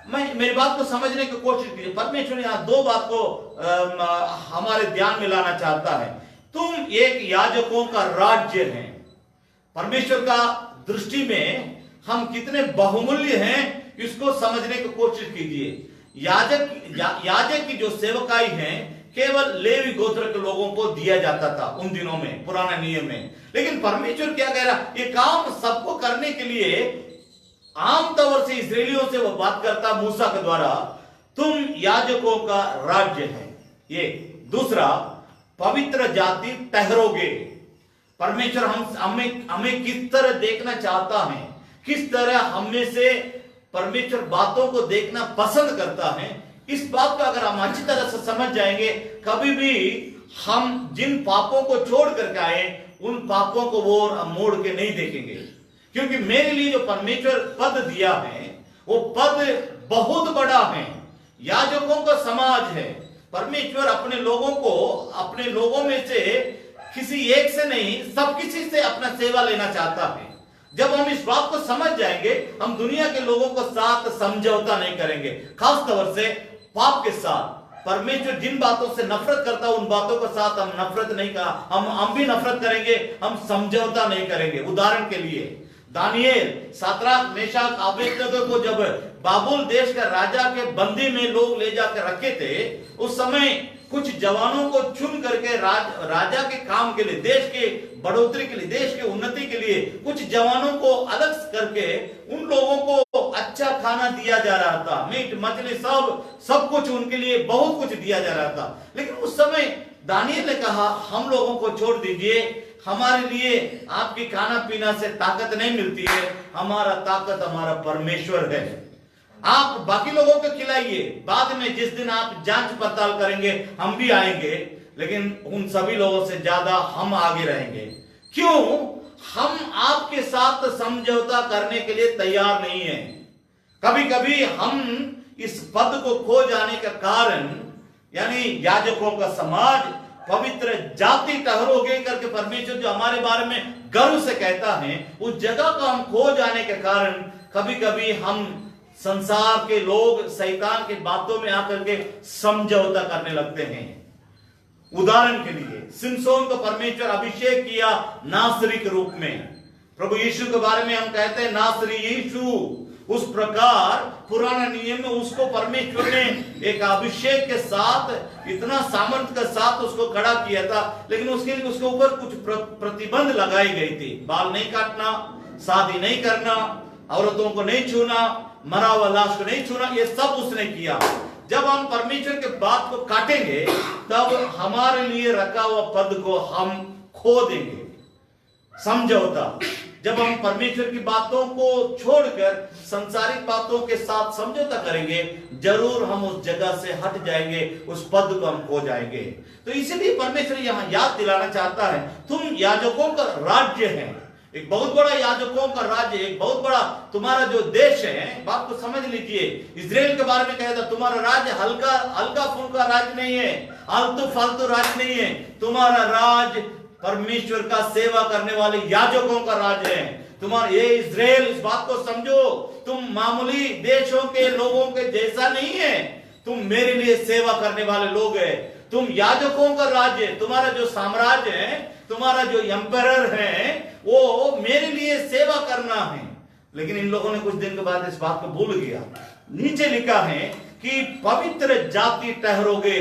मेरी बात को समझने की कोशिश कीजिए। परमेश्वर यहाँ दो बात को हमारे ध्यान में लाना चाहता है। तुम एक याजकों का राज्य है। परमेश्वर का दृष्टि में हम कितने बहुमूल्य हैं, इसको समझने की कोशिश कीजिए। याजक की जो सेवकाई है केवल लेवी गोत्र के लोगों को दिया जाता था उन दिनों में, पुराना नियम में। लेकिन परमेश्वर क्या कह रहा, ये काम सबको करने के लिए आमतौर से इस्राएलियों से वो बात करता मूसा के द्वारा, तुम याजकों का राज्य है। ये दूसरा, पवित्र जाति ठहरोगे। परमेश्वर हमें किस तरह देखना चाहता है, किस तरह हम में से परमेश्वर बातों को देखना पसंद करता है, इस बात को अगर हम अच्छी तरह से समझ जाएंगे, कभी भी हम जिन पापों को छोड़ करके आए उन पापों को वो मोड़ के नहीं देखेंगे। क्योंकि मेरे लिए जो परमेश्वर पद दिया है वो पद बहुत बड़ा है। याजकों का समाज है। परमेश्वर अपने लोगों में से किसी एक से नहीं, सब किसी से अपना सेवा लेना चाहता है। जब हम इस बात को समझ जाएंगे, हम दुनिया के लोगों को साथ समझौता नहीं करेंगे, खास तौर से पाप के साथ। परमेश्वर जिन बातों से नफरत करता है उन बातों के साथ हम नफरत नहीं का हम भी नफरत करेंगे, हम समझौता नहीं करेंगे। उदाहरण के लिए दानियेल, साद्राक, मेशक, अबेदनगो को जब बाबुल देश का राजा के बंदी में लोग ले जाकर रखे थे, उस समय कुछ जवानों को चुन करके राजा के काम के लिए, देश के बढ़ोतरी के लिए, देश के उन्नति के लिए कुछ जवानों को अलग करके उन लोगों को अच्छा खाना दिया जा रहा था। मीट मछली सब कुछ उनके लिए बहुत कुछ दिया जा रहा था। लेकिन उस समय दानियेल ने कहा, हम लोगों को छोड़ दीजिए, हमारे लिए आपकी खाना पीना से ताकत नहीं मिलती है, हमारा ताकत हमारा परमेश्वर है। आप बाकी लोगों को खिलाइए, बाद में जिस दिन आप जांच पड़ताल करेंगे हम भी आएंगे, लेकिन उन सभी लोगों से ज्यादा हम आगे रहेंगे। क्यों? हम आपके साथ समझौता करने के लिए तैयार नहीं है। कभी कभी हम इस पद को खो जाने का कारण, यानी याजकों का समाज, पवित्र जाति ठहरोगे करके परमेश्वर जो हमारे बारे में गर्व से कहता है, उस जगह को हम खो जाने के कारण कभी कभी हम संसार के लोग शैतान की बातों में आकर के समझौता करने लगते हैं। उदाहरण के लिए सिमसोन को परमेश्वर अभिषेक किया नासरी के रूप में। प्रभु यीशु के बारे में हम कहते हैं नासरी यीशु, उस प्रकार पुराना नियम में उसको परमेश्वर ने एक अभिषेक के साथ, इतना सामर्थ्य के साथ उसको खड़ा किया था, लेकिन उसके लिए उसके ऊपर कुछ प्रतिबंध लगाई गई थी। बाल नहीं काटना, शादी नहीं करना, औरतों को नहीं छूना, मरा हुआ लाश को नहीं छूना, ये सब उसने किया। जब हम परमेश्वर के बात को काटेंगे तब हमारे लिए रखा हुआ पद को हम खो देंगे। समझौता, जब हम परमेश्वर की बातों को छोड़कर संसारिक बातों के साथ समझौता करेंगे, जरूर हम उस जगह से हट जाएंगे, उस पद को हम खो जाएंगे। तो इसीलिए परमेश्वर यहां याद दिलाना चाहता है, तुम याजकों का राज्य है, एक बहुत बड़ा याजकों का राज्य, एक बहुत बड़ा तुम्हारा जो देश है। बात को समझ लीजिए, इजराइल के बारे में कहा था, तुम्हारा राज्य हल्का हल्का फुल्का राज्य नहीं है, आलतू फालतू राज्य नहीं है। तुम्हारा राज्य परमेश्वर का सेवा करने वाले याजकों का राज्य है। तुम्हारा ये इजराइल, इस बात को समझो, तुम मामूली देशों के लोगों के जैसा नहीं है, तुम मेरे लिए सेवा करने वाले लोग हैं। तुम याजकों का राज्य, तुम्हारा जो साम्राज्य है, तुम्हारा जो एम्परर है, वो मेरे लिए सेवा करना है। लेकिन इन लोगों ने कुछ दिन के बाद इस बात को भूल गया। नीचे लिखा है कि पवित्र जाति ठहरोगे।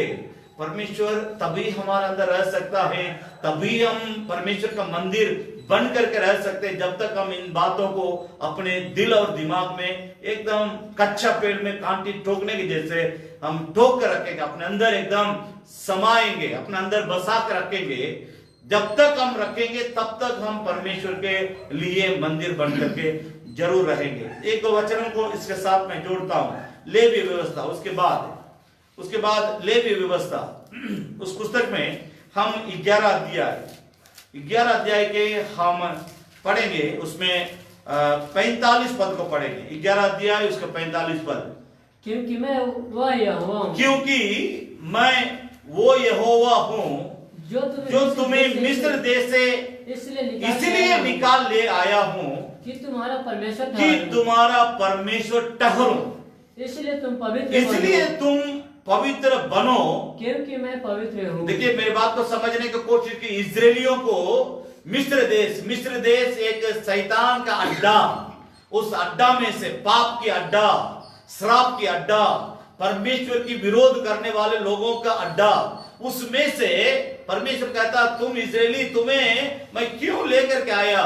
परमेश्वर तभी हमारे अंदर रह सकता है, तभी हम परमेश्वर का मंदिर बन करके रह सकते हैं, जब तक हम इन बातों को अपने दिल और दिमाग में एकदम कच्चा पेड़ में कांटी ठोकने की जैसे हम ठोक कर रखेंगे, अपने अंदर एकदम समाएंगे, अपने अंदर बसा कर रखेंगे। जब तक हम रखेंगे तब तक हम परमेश्वर के लिए मंदिर बन करके जरूर रहेंगे। एक दो वचनों को इसके साथ मैं जोड़ता हूं। लेवी व्यवस्था, उसके बाद लेवी व्यवस्था, उस पुस्तक में हम 11 अध्याय के हम पढ़ेंगे, उसमें 45 पद को पढ़ेंगे। 11 अध्याय उसका 45 पद। क्योंकि मैं वो यहोवा हूं, क्योंकि मैं वो यहोवा हूं जो तुम्हें मिस्र देश से इसलिए निकाल ले आया हूं कि तुम्हारा परमेश्वर ठहरो। इसलिए तुम पवित्र बनो, क्योंकि मैं पवित्र हूँ। देखिए, मेरी बात को समझने की कोशिश की। इजरायलियों को मिस्र देश एक शैतान का अड्डा, उस अड्डा में से पाप की अड्डा, श्राप की अड्डा, परमेश्वर की विरोध करने वाले लोगों का अड्डा, उसमें से परमेश्वर कहता, तुम इजरायली, तुम्हें मैं क्यों लेकर के आया,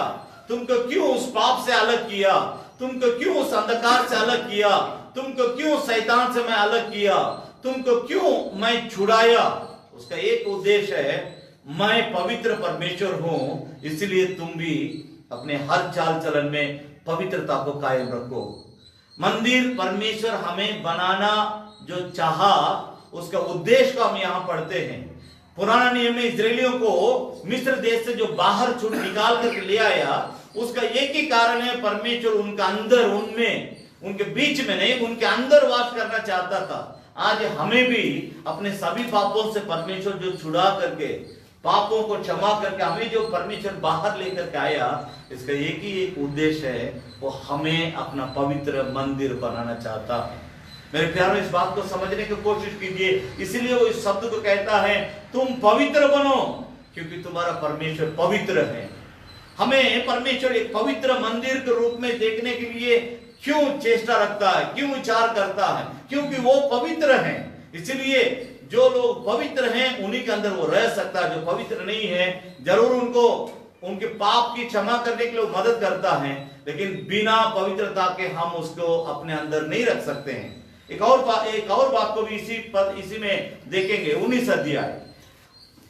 तुमको क्यों उस पाप से अलग किया, तुमको क्यों उस अंधकार से अलग किया, तुमको क्यों शैतान से मैं अलग किया, तुमको क्यों मैं छुड़ाया। उसका एक उद्देश्य है, मैं पवित्र परमेश्वर हूं, इसलिए तुम भी अपने हर चाल चलन में पवित्रता को कायम रखो। मंदिर परमेश्वर हमें बनाना जो चाहा, उसका उद्देश्य को हम यहां पढ़ते हैं। पुराना नियम में इजरायलियों को मिस्र देश से जो बाहर छूट निकाल कर ले आया, उसका एक ही कारण है, परमेश्वर उनका अंदर, उनमें, उनके बीच में नहीं, उनके अंदर वास करना चाहता था। आज हमें भी अपने सभी पापों से परमेश्वर जो छुड़ा करके, पापों को क्षमा करके हमें जो परमेश्वर बाहर लेकर के आया, इसका एक ही एक उद्देश्य है, वो हमें अपना पवित्र मंदिर बनाना चाहता है। मेरे प्यारों, इस बात को समझने की कोशिश कीजिए। इसलिए वो इस शब्द को कहता है, तुम पवित्र बनो, क्योंकि तुम्हारा परमेश्वर पवित्र है। हमें परमेश्वर एक पवित्र मंदिर के रूप में देखने के लिए क्यों चेष्टा रखता है, क्यों विचार करता है? क्योंकि वो पवित्र है। इसलिए जो लोग पवित्र हैं उन्हीं के अंदर वो रह सकता है। जो पवित्र नहीं है, जरूर उनको उनके पाप की क्षमा करने के लिए मदद करता है, लेकिन बिना पवित्रता के हम उसको अपने अंदर नहीं रख सकते हैं। एक और बात को भी इसी में देखेंगे। 19 अध्याय,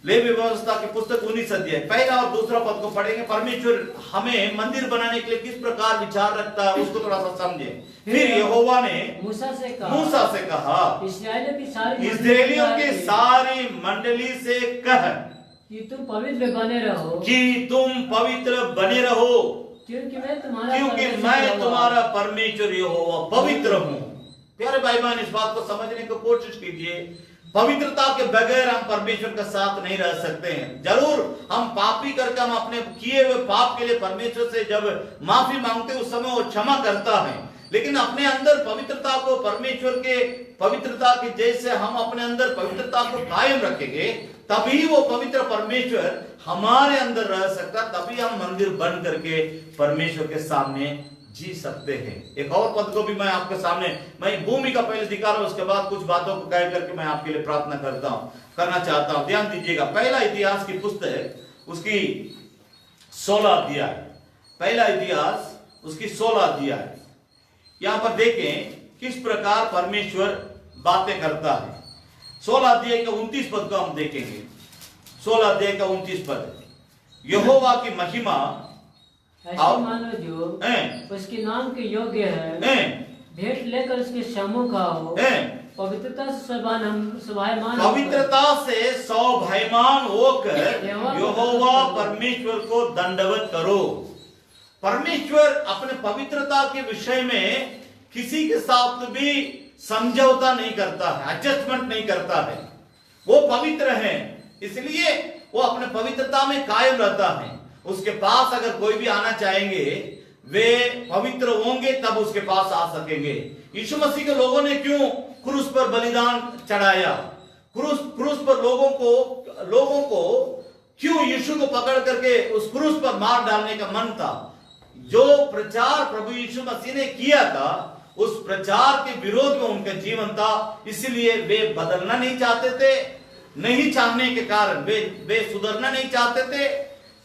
लेवी व्यवस्था की पुस्तक 19 अध्याय, पहला और दूसरा पद को पढ़ेंगे। परमेश्वर हमें मंदिर बनाने के लिए किस प्रकार विचार रखता है, उसको थोड़ा सा समझे। फिर यहोवा ने मूसा से कहा, इस्राएलियों की सारी मंडली से कह कि तुम पवित्र बने रहो, क्योंकि मैं तुम्हारा परमेश्वर यहोवा पवित्र हूँ। प्यारे भाई बहन, इस बात को समझने की कोशिश कीजिए। पवित्रता के बगैर हम परमेश्वर का साथ नहीं रह सकते हैं। जरूर हम पापी करके हम अपने किए हुए पाप के लिए परमेश्वर से जब माफी मांगते उस समय वो क्षमा करता है, लेकिन अपने अंदर पवित्रता को, परमेश्वर के पवित्रता के जैसे हम अपने अंदर पवित्रता को कायम रखेंगे, तभी वो पवित्र परमेश्वर हमारे अंदर रह सकता, तभी हम मंदिर बन करके परमेश्वर के सामने जी सकते हैं। एक और पद को भी मैं आपके सामने, मैं भूमि का पहले दिखा रहा हूं, उसके बाद कुछ बातों को कह करके मैं आपके लिए प्रार्थना करना चाहता हूं। ध्यान दीजिएगा, पहला इतिहास की पुस्तक उसकी 16 अध्याय, पहला इतिहास उसकी 16 अध्याय। यहां पर देखें किस प्रकार परमेश्वर बातें करता है। 16 अध्याय का 29 पद को हम देखेंगे। 16 अध्याय का 29 पद, यहोवा की महिमा ऐसे मानो जो उसके नाम के योग्य है, भेंट लेकर उसके सम्मुख आओ, पवित्रता से स्वाभायमान होकर यहोवा परमेश्वर को दंडवत करो। परमेश्वर अपने पवित्रता के विषय में किसी के साथ भी समझौता नहीं करता है, एडजस्टमेंट नहीं करता है। वो पवित्र है, इसलिए वो अपने पवित्रता में कायम रहता है। उसके पास अगर कोई भी आना चाहेंगे, वे पवित्र होंगे तब उसके पास आ सकेंगे। यीशु मसीह के लोगों ने क्यों क्रूस पर बलिदान चढ़ाया? क्रूस पर लोगों को क्यों यीशु को पकड़ करके उस क्रूस पर मार डालने का मन था? जो प्रचार प्रभु यीशु मसीह ने किया था, उस प्रचार के विरोध में उनका जीवन था, इसलिए वे बदलना नहीं चाहते थे। नहीं चाहने के कारण वे सुधरना नहीं चाहते थे,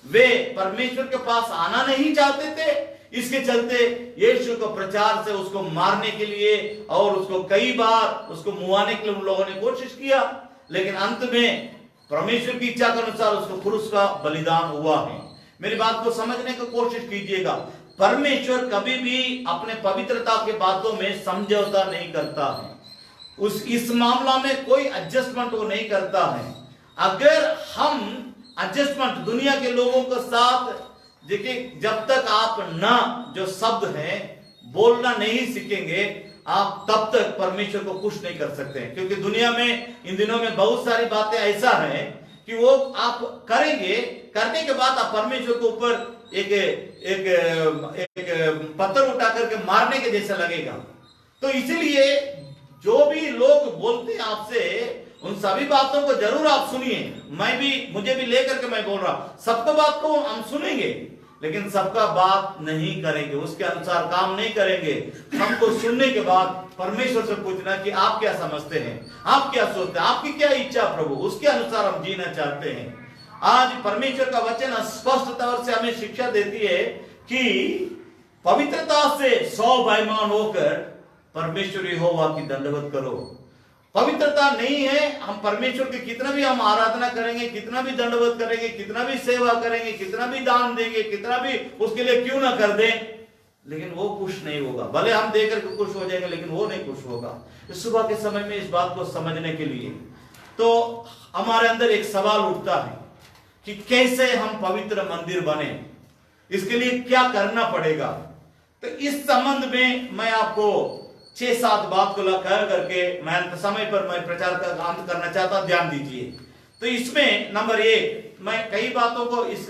वे परमेश्वर के पास आना नहीं चाहते थे। इसके चलते यीशु को प्रचार से उसको मारने के लिए और उसको कई बार उसको मुआने के लिए उन लोगों ने कोशिश किया, लेकिन अंत में परमेश्वर की इच्छा के अनुसार उसको क्रूस का बलिदान हुआ है। मेरी बात को समझने की कोशिश कीजिएगा। परमेश्वर कभी भी अपने पवित्रता के बातों में समझौता नहीं करता है। इस मामला में कोई एडजस्टमेंट वो नहीं करता है। अगर हम एडजस्टमेंट दुनिया के लोगों के साथ देखिए, जब तक आप ना जो शब्द है बोलना नहीं सीखेंगे, आप तब तक परमेश्वर को खुश नहीं कर सकते हैं। क्योंकि दुनिया में इन दिनों में बहुत सारी बातें ऐसा है कि वो आप करेंगे, करने के बाद आप परमेश्वर के ऊपर एक पत्थर उठा करके मारने के जैसा लगेगा। तो इसीलिए जो भी लोग बोलते हैं आपसे, उन सभी बातों को जरूर आप सुनिए। मुझे भी लेकर के मैं बोल रहा हूं, सबका बात को हम सुनेंगे, लेकिन सबका बात नहीं करेंगे, उसके अनुसार काम नहीं करेंगे। हमको सुनने के बाद परमेश्वर से पूछना कि आप क्या समझते हैं, आप क्या सोचते हैं, आपकी क्या इच्छा प्रभु, उसके अनुसार हम जीना चाहते हैं। आज परमेश्वर का वचन स्पष्ट तौर से हमें शिक्षा देती है कि पवित्रता से स्वाभायमान होकर परमेश्वर यहोवा की दंडवत करो। पवित्रता नहीं है, हम परमेश्वर के कितना भी हम आराधना करेंगे, कितना भी दंडवत करेंगे, कितना भी सेवा करेंगे, कितना भी दान देंगे, कितना भी उसके लिए क्यों ना कर दें, लेकिन वो खुश नहीं होगा। भले हम देकर के खुश हो जाएंगे, लेकिन वो नहीं खुश होगा। इस सुबह के समय में इस बात को समझने के लिए तो हमारे अंदर एक सवाल उठता है कि कैसे हम पवित्र मंदिर बने, इसके लिए क्या करना पड़ेगा। तो इस संबंध में मैं आपको 6-7 बात को कह करके मैं समय पर मैं प्रचार का काम करना चाहता, ध्यान दीजिए। तो इसमें नंबर 1, मैं कई बातों को इस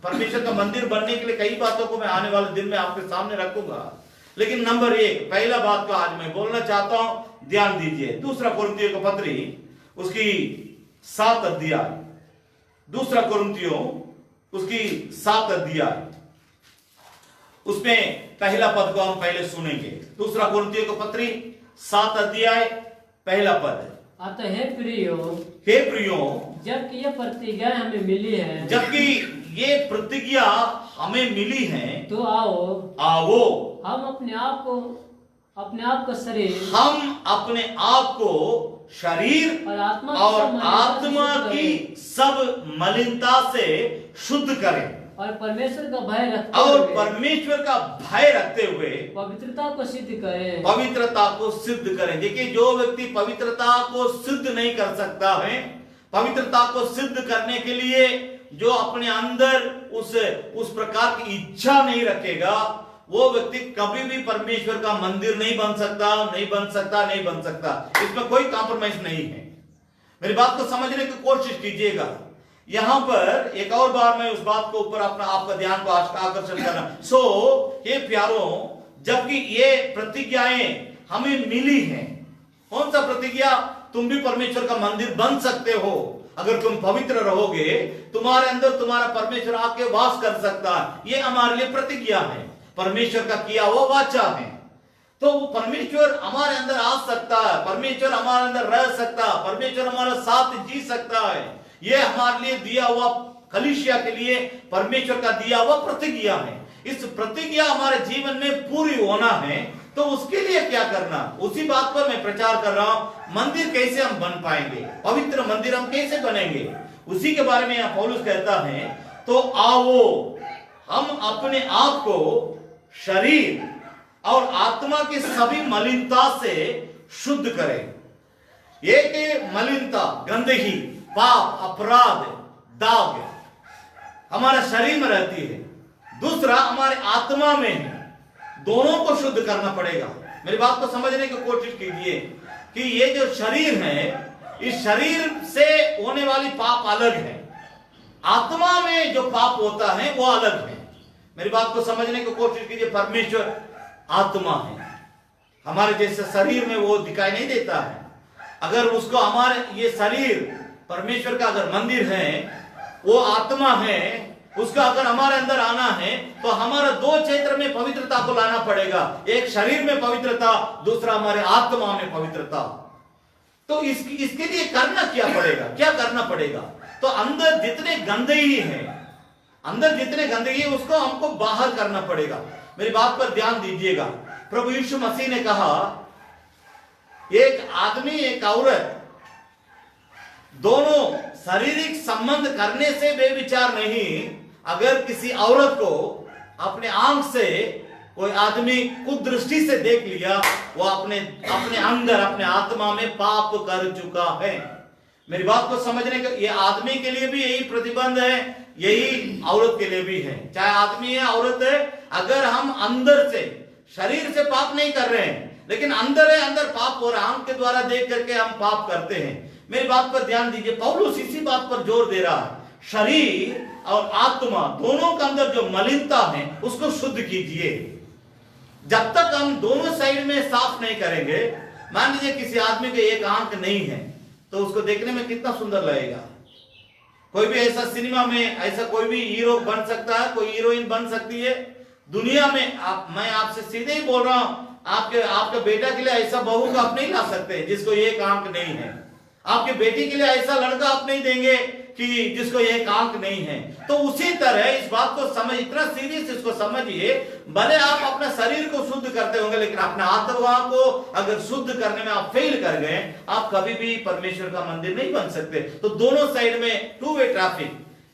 परमेश्वर का मंदिर बनने के लिए कई बातों को मैं आने वाले दिन में आपके सामने रखूंगा, लेकिन नंबर 1 पहला बात को आज मैं बोलना चाहता हूं, ध्यान दीजिए। दूसरा कुरिन्थियों की पत्री उसकी 7 अध्याय, दूसरा कुरिन्थियों उसकी 7 अध्याय, उसमें पहला पद को हम पहले सुनेंगे। दूसरा कुरिन्थियों की पत्री 7 अध्याय पहला पद, अतः हे प्रियो, जबकि ये प्रतिज्ञा हमें मिली है, जबकि ये प्रतिज्ञा हमें मिली है, तो आओ हम अपने आप को शरीर और आत्मा की सब मलिनता से शुद्ध करें और परमेश्वर का भय रखते हुए पवित्रता को सिद्ध करें। देखिए, जो व्यक्ति पवित्रता को सिद्ध नहीं कर सकता है, पवित्रता को सिद्ध करने के लिए जो अपने अंदर उस प्रकार की इच्छा नहीं रखेगा, वो व्यक्ति कभी भी परमेश्वर का मंदिर नहीं बन सकता। इसमें कोई कॉम्प्रोमाइज नहीं है। मेरी बात को समझने की कोशिश कीजिएगा। यहां पर एक और बार मैं उस बात को ऊपर आपका ध्यान को आकर्षण करना। ये प्यारों, जबकि ये प्रतिज्ञाएं हमें मिली हैं, कौन सा प्रतिज्ञा? तुम भी परमेश्वर का मंदिर बन सकते हो अगर तुम पवित्र रहोगे, तुम्हारे अंदर तुम्हारा परमेश्वर आके वास कर सकता है। ये हमारे लिए प्रतिज्ञा है। परमेश्वर का किया हुआ वाचा है। तो वो परमेश्वर हमारे अंदर आ सकता है, परमेश्वर हमारे अंदर रह सकता है, परमेश्वर हमारे साथ जी सकता है। ये हमारे लिए दिया हुआ, कलीसिया के लिए परमेश्वर का दिया हुआ प्रतिज्ञा है। इस प्रतिज्ञा हमारे जीवन में पूरी होना है, तो उसके लिए क्या करना, उसी बात पर मैं प्रचार कर रहा हूं। मंदिर कैसे हम बन पाएंगे, पवित्र मंदिर हम कैसे बनेंगे, उसी के बारे में यहां पौलुस कहता है, तो आओ हम अपने आप को शरीर और आत्मा की सभी मलिनता से शुद्ध करें। एक मलिनता, गंदगी, पाप, अपराध, दाग हमारा शरीर में रहती है, दूसरा हमारे आत्मा में है। दोनों को शुद्ध करना पड़ेगा। मेरी बात को समझने की कोशिश कीजिए कि ये जो शरीर है, इस शरीर से होने वाली पाप अलग है, आत्मा में जो पाप होता है वो अलग है। मेरी बात को समझने की कोशिश कीजिए। परमेश्वर आत्मा है, हमारे जैसे शरीर में वो दिखाई नहीं देता है। अगर उसको हमारे ये शरीर परमेश्वर का अगर मंदिर है, वो आत्मा है, उसका अगर हमारे अंदर आना है तो हमारा दो क्षेत्र में पवित्रता को लाना पड़ेगा। एक शरीर में पवित्रता, दूसरा हमारे आत्मा में पवित्रता। तो इसके लिए करना क्या पड़ेगा, क्या करना पड़ेगा? तो अंदर जितने गंदगी है, अंदर जितने गंदगी है उसको हमको बाहर करना पड़ेगा। मेरी बात पर ध्यान दीजिएगा। प्रभु यीशु मसीह ने कहा, एक आदमी एक औरत दोनों शारीरिक संबंध करने से बेविचार नहीं। अगर किसी औरत को अपने आंख से कोई आदमी कुदृष्टि से देख लिया, वो अपने अंदर, अपने आत्मा में पाप कर चुका है। मेरी बात को समझने का, ये आदमी के लिए भी यही प्रतिबंध है, यही औरत के लिए भी है। चाहे आदमी है, औरत है, अगर हम अंदर से, शरीर से पाप नहीं कर रहे हैं, लेकिन अंदर है, अंदर पाप हो रहा है, आंख के द्वारा देख करके हम पाप करते हैं। मेरी बात पर ध्यान दीजिए। पौलुस इसी बात पर जोर दे रहा है, शरीर और आत्मा दोनों के अंदर जो मलिनता है उसको शुद्ध कीजिए। जब तक हम दोनों साइड में साफ नहीं करेंगे, मान लीजिए किसी आदमी के एक आंख नहीं है, तो उसको देखने में कितना सुंदर लगेगा। कोई भी ऐसा सिनेमा में ऐसा कोई भी हीरो बन सकता है, कोई हीरोइन बन सकती है दुनिया में। मैं आपसे सीधे ही बोल रहा हूं, आपके बेटा के लिए ऐसा बहू का आप नहीं ला सकते जिसको एक आंख नहीं है। आपके बेटी के लिए ऐसा लड़का आप नहीं देंगे कि जिसको एक आंख नहीं है। तो उसी तरह इस बात को समझ, इतना सीरियस इसको समझिए। भले आप अपने शरीर को शुद्ध करते होंगे, लेकिन अपने आत्मा को अगर शुद्ध करने में आप फेल कर गए, आप कभी भी परमेश्वर का मंदिर नहीं बन सकते। तो दोनों साइड में टू वे ट्रैफिक,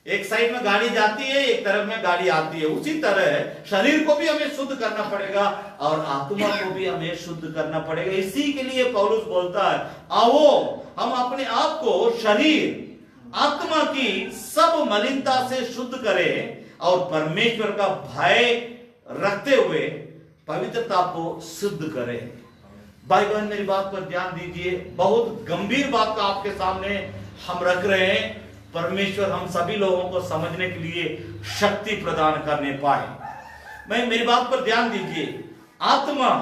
एक साइड में गाड़ी जाती है, एक तरफ में गाड़ी आती है। उसी तरह शरीर को भी हमें शुद्ध करना पड़ेगा और आत्मा को भी हमें शुद्ध करना पड़ेगा। इसी के लिए पौलुस बोलता है, आओ हम अपने आप को शरीर आत्मा की सब मलिनता से शुद्ध करें और परमेश्वर का भय रखते हुए पवित्रता को सिद्ध करें। भाई बहन, मेरी बात पर ध्यान दीजिए। बहुत गंभीर बात का आपके सामने हम रख रहे हैं। परमेश्वर हम सभी लोगों को समझने के लिए शक्ति प्रदान करने पाए। मेरी बात पर ध्यान दीजिए। आत्मा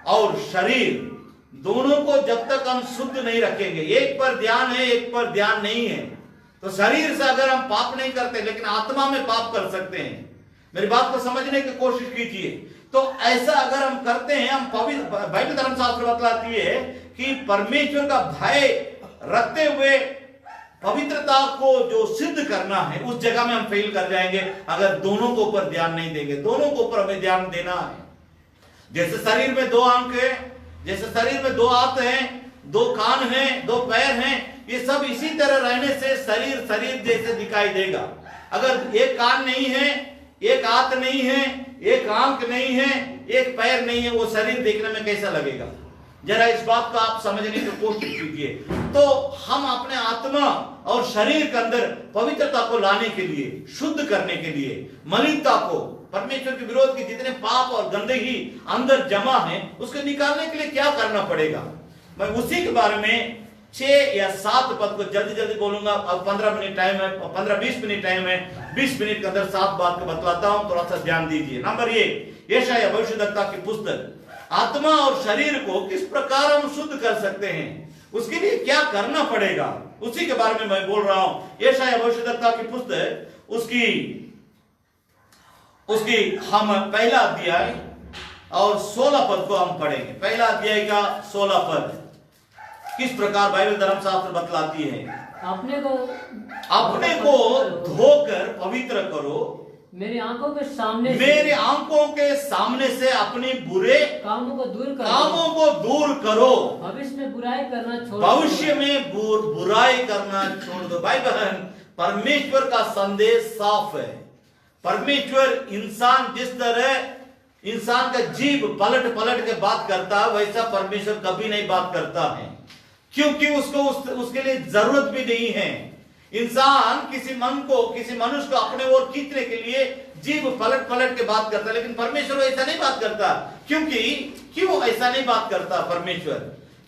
और शरीर दोनों को जब तक हम शुद्ध नहीं रखेंगे, एक पर ध्यान है, एक पर ध्यान नहीं है, तो शरीर से अगर हम पाप नहीं करते, लेकिन आत्मा में पाप कर सकते हैं। मेरी बात को समझने की कोशिश कीजिए। तो ऐसा अगर हम करते हैं, हम पवित्र, बाइबल धर्मशास्त्र बतलाती है कि परमेश्वर का भय रखते हुए पवित्रता को जो सिद्ध करना है, उस जगह में हम फेल कर जाएंगे अगर दोनों को ऊपर ध्यान नहीं देंगे। दोनों को ऊपर हमें ध्यान देना है। जैसे शरीर में दो आंख है, जैसे शरीर में दो हाथ हैं, दो कान हैं, दो पैर हैं, ये सब इसी तरह रहने से शरीर शरीर जैसे दिखाई देगा। अगर एक कान नहीं है, एक हाथ नहीं है, एक आंख नहीं है, एक पैर नहीं है, वो शरीर देखने में कैसा लगेगा? जरा इस बात को आप समझने की कोशिश कीजिए। तो हम अपने आत्मा और शरीर के अंदर पवित्रता को लाने के लिए, शुद्ध करने के लिए, मलिनता को, परमेश्वर के विरोध के जितने पाप और गंदगी अंदर जमा है, उसको निकालने के लिए क्या करना पड़ेगा, मैं उसी के बारे में 6 या 7 पद को जल्दी जल्दी बोलूंगा। अब 15 मिनट टाइम है, 15-20 मिनट टाइम है, 20 मिनट के अंदर 7 बात को बतलाता हूं, थोड़ा सा ध्यान दीजिए। नंबर 1, यशायाह भविष्यद्वक्ता की पुस्तक, आत्मा और शरीर को किस प्रकार हम शुद्ध कर सकते हैं, उसके लिए क्या करना पड़ेगा, उसी के बारे में मैं बोल रहा हूं। यशायाह भविष्यद्वक्ता की पुस्तक, उसकी उसकी हम पहला अध्याय और 16 पद को हम पढ़ेंगे। पहला अध्याय का 16 पद किस प्रकार बाइबल धर्मशास्त्र बतलाती है। अपने को धोकर पवित्र करो, मेरी आंखों के सामने से अपने बुरे कामों को दूर करो, भविष्य में बुराई करना छोड़ दो। भाई बहन, परमेश्वर का संदेश साफ है। परमेश्वर इंसान जिस तरह इंसान का जीव पलट पलट के बात करता है, वैसा परमेश्वर कभी नहीं बात करता है, क्योंकि उसको उसके लिए जरूरत भी नहीं है। इंसान किसी मनुष्य को अपने ओर खींचने के लिए जीव पलट पलट के बात करता है, लेकिन परमेश्वर ऐसा नहीं बात करता। क्यों ऐसा नहीं बात करता परमेश्वर?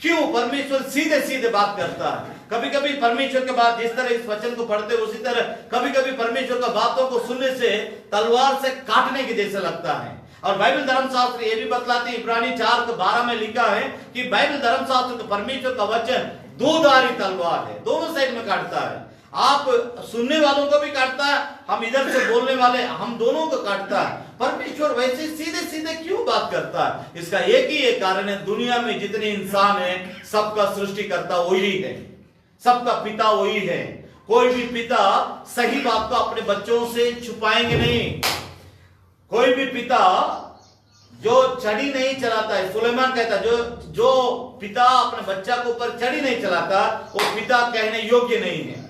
क्यों परमेश्वर सीधे सीधे बात करता है? कभी कभी परमेश्वर के बाद जिस तरह इस वचन को पढ़ते उसी तरह कभी कभी परमेश्वर का बातों को सुनने से तलवार से काटने के जैसे लगता है। और बाइबल धर्मशास्त्र ये भी बतलाती है, इब्रानी 4:12 में लिखा है कि बाइबल धर्मशास्त्र तो परमेश्वर का वचन दोधारी तलवार है, दोनों साइड में काटता है। आप सुनने वालों को भी काटता है, हम इधर से बोलने वाले हम दोनों को काटता है। परमेश्वर वैसे सीधे सीधे क्यों बात करता है? इसका एक ही एक कारण है, दुनिया में जितने इंसान हैं सबका सृष्टिकर्ता वही है, सबका पिता वही है। कोई भी पिता सही बात को अपने बच्चों से छुपाएंगे नहीं। कोई भी पिता जो छड़ी नहीं चलाता है, सुलेमान कहता जो पिता अपने बच्चा के ऊपर छड़ी नहीं चलाता वो पिता कहने योग्य नहीं है,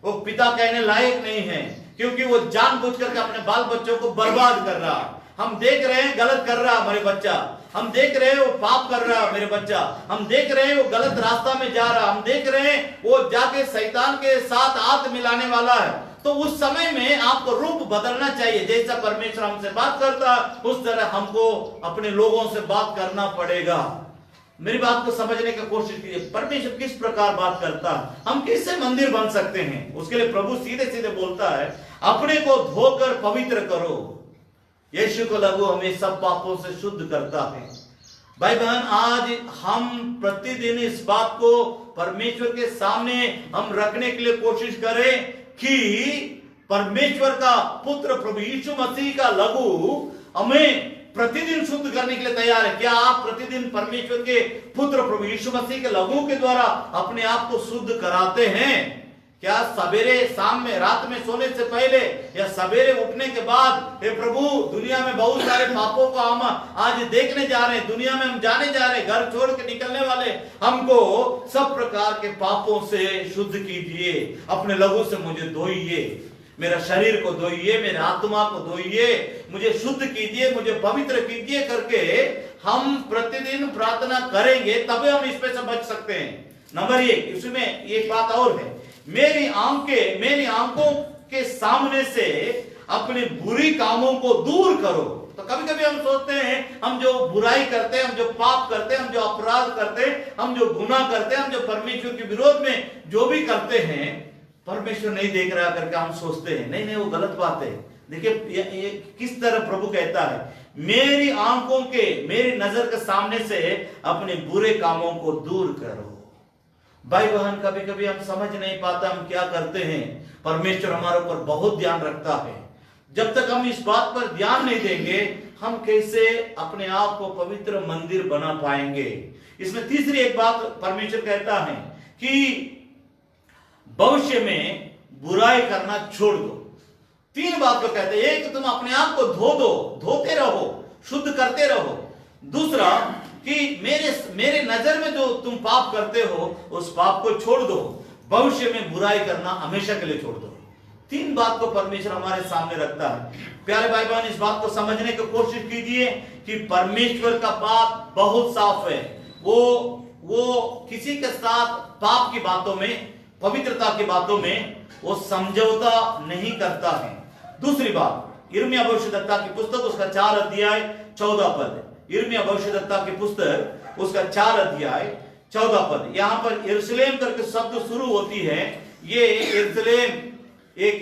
वो पिता कहने लायक नहीं है, क्योंकि वो जानबूझ करके अपने बाल बच्चों को बर्बाद कर रहा। हम देख रहे हैं गलत कर रहा मेरे बच्चा, हम देख रहे हैं वो पाप कर रहा मेरे बच्चा, हम देख रहे हैं वो गलत रास्ता में जा रहा, हम देख रहे हैं वो जाके शैतान के साथ हाथ मिलाने वाला है। तो उस समय में आपको रूप बदलना चाहिए। जैसा परमेश्वर हमसे बात करता उस तरह हमको अपने लोगों से बात करना पड़ेगा। मेरी बात को समझने की कोशिश कीजिए, परमेश्वर किस प्रकार बात करता है, हम कैसे मंदिर बन सकते हैं। उसके लिए प्रभु सीधे सीधे बोलता है, अपने को धोकर पवित्र करो। यीशु को लहू हमें सब पापों से शुद्ध करता है। भाई बहन, आज हम प्रतिदिन इस बात को परमेश्वर के सामने हम रखने के लिए कोशिश करें कि परमेश्वर का पुत्र प्रभु यीशु मसीह का लहू हमें प्रतिदिन शुद्ध करने के लिए तैयार है। क्या आप प्रतिदिन परमेश्वर के पुत्र प्रभु यीशु मसीह के लहू के द्वारा अपने आप को शुद्ध कराते हैं? क्या सवेरे शाम में रात में सोने से पहले या सवेरे उठने के बाद, हे प्रभु दुनिया में बहुत सारे पापों को हम आज देखने जा रहे हैं, दुनिया में हम जाने जा रहे हैं, घर छोड़ के निकलने वाले, हमको सब प्रकार के पापों से शुद्ध कीजिए, अपने लहू से मुझे धोइए, मेरा शरीर को धोइए, मेरे आत्मा को धोइए, मुझे शुद्ध कीजिए, मुझे पवित्र कीजिए करके हम प्रतिदिन प्रार्थना करेंगे, तभी हम इस पे से बच सकते हैं। नंबर 1, इसमें एक बात और है, मेरी आंखों के सामने से अपने बुरी कामों को दूर करो। तो कभी कभी हम सोचते हैं, हम जो बुराई करते हैं, हम जो पाप करते हैं, हम जो अपराध करते हैं, हम जो गुनाह करते हैं, हम जो परमेश्वर के विरोध में जो भी करते हैं, परमेश्वर नहीं देख रहा करके हम सोचते हैं नहीं वो गलत बात है। देखिए ये किस तरह प्रभु कहता है, मेरी नजर के सामने से अपने बुरे कामों को दूर करो। भाई बहन, कभी कभी हम समझ नहीं पाता हम क्या करते हैं। परमेश्वर हमारे ऊपर बहुत ध्यान रखता है। जब तक हम इस बात पर ध्यान नहीं देंगे, हम कैसे अपने आप को पवित्र मंदिर बना पाएंगे। इसमें तीसरी एक बात परमेश्वर कहता है कि भविष्य में बुराई करना छोड़ दो। 3 बात को कहते हैं, एक तुम अपने आप को धोते रहो, शुद्ध करते रहो। दूसरा कि मेरे नजर में जो तुम पाप करते हो उस पाप को छोड़ दो, भविष्य में बुराई करना हमेशा के लिए छोड़ दो। 3 बात को परमेश्वर हमारे सामने रखता है। प्यारे भाई बहन, इस बात को समझने की कोशिश कीजिए कि परमेश्वर का बात बहुत साफ है। वो किसी के साथ पाप की बातों में, पवित्रता की बातों में वो समझौता नहीं करता है। दूसरी बात, यिर्मयाह भविष्यद्वक्ता की पुस्तक उसका 4 अध्याय 14 पद, यिर्मयाह भविष्यद्वक्ता की पुस्तक उसका 4 अध्याय 14 पद, यहां पर यरूशलेम करके शब्द शुरू होती है। ये यरूशलेम एक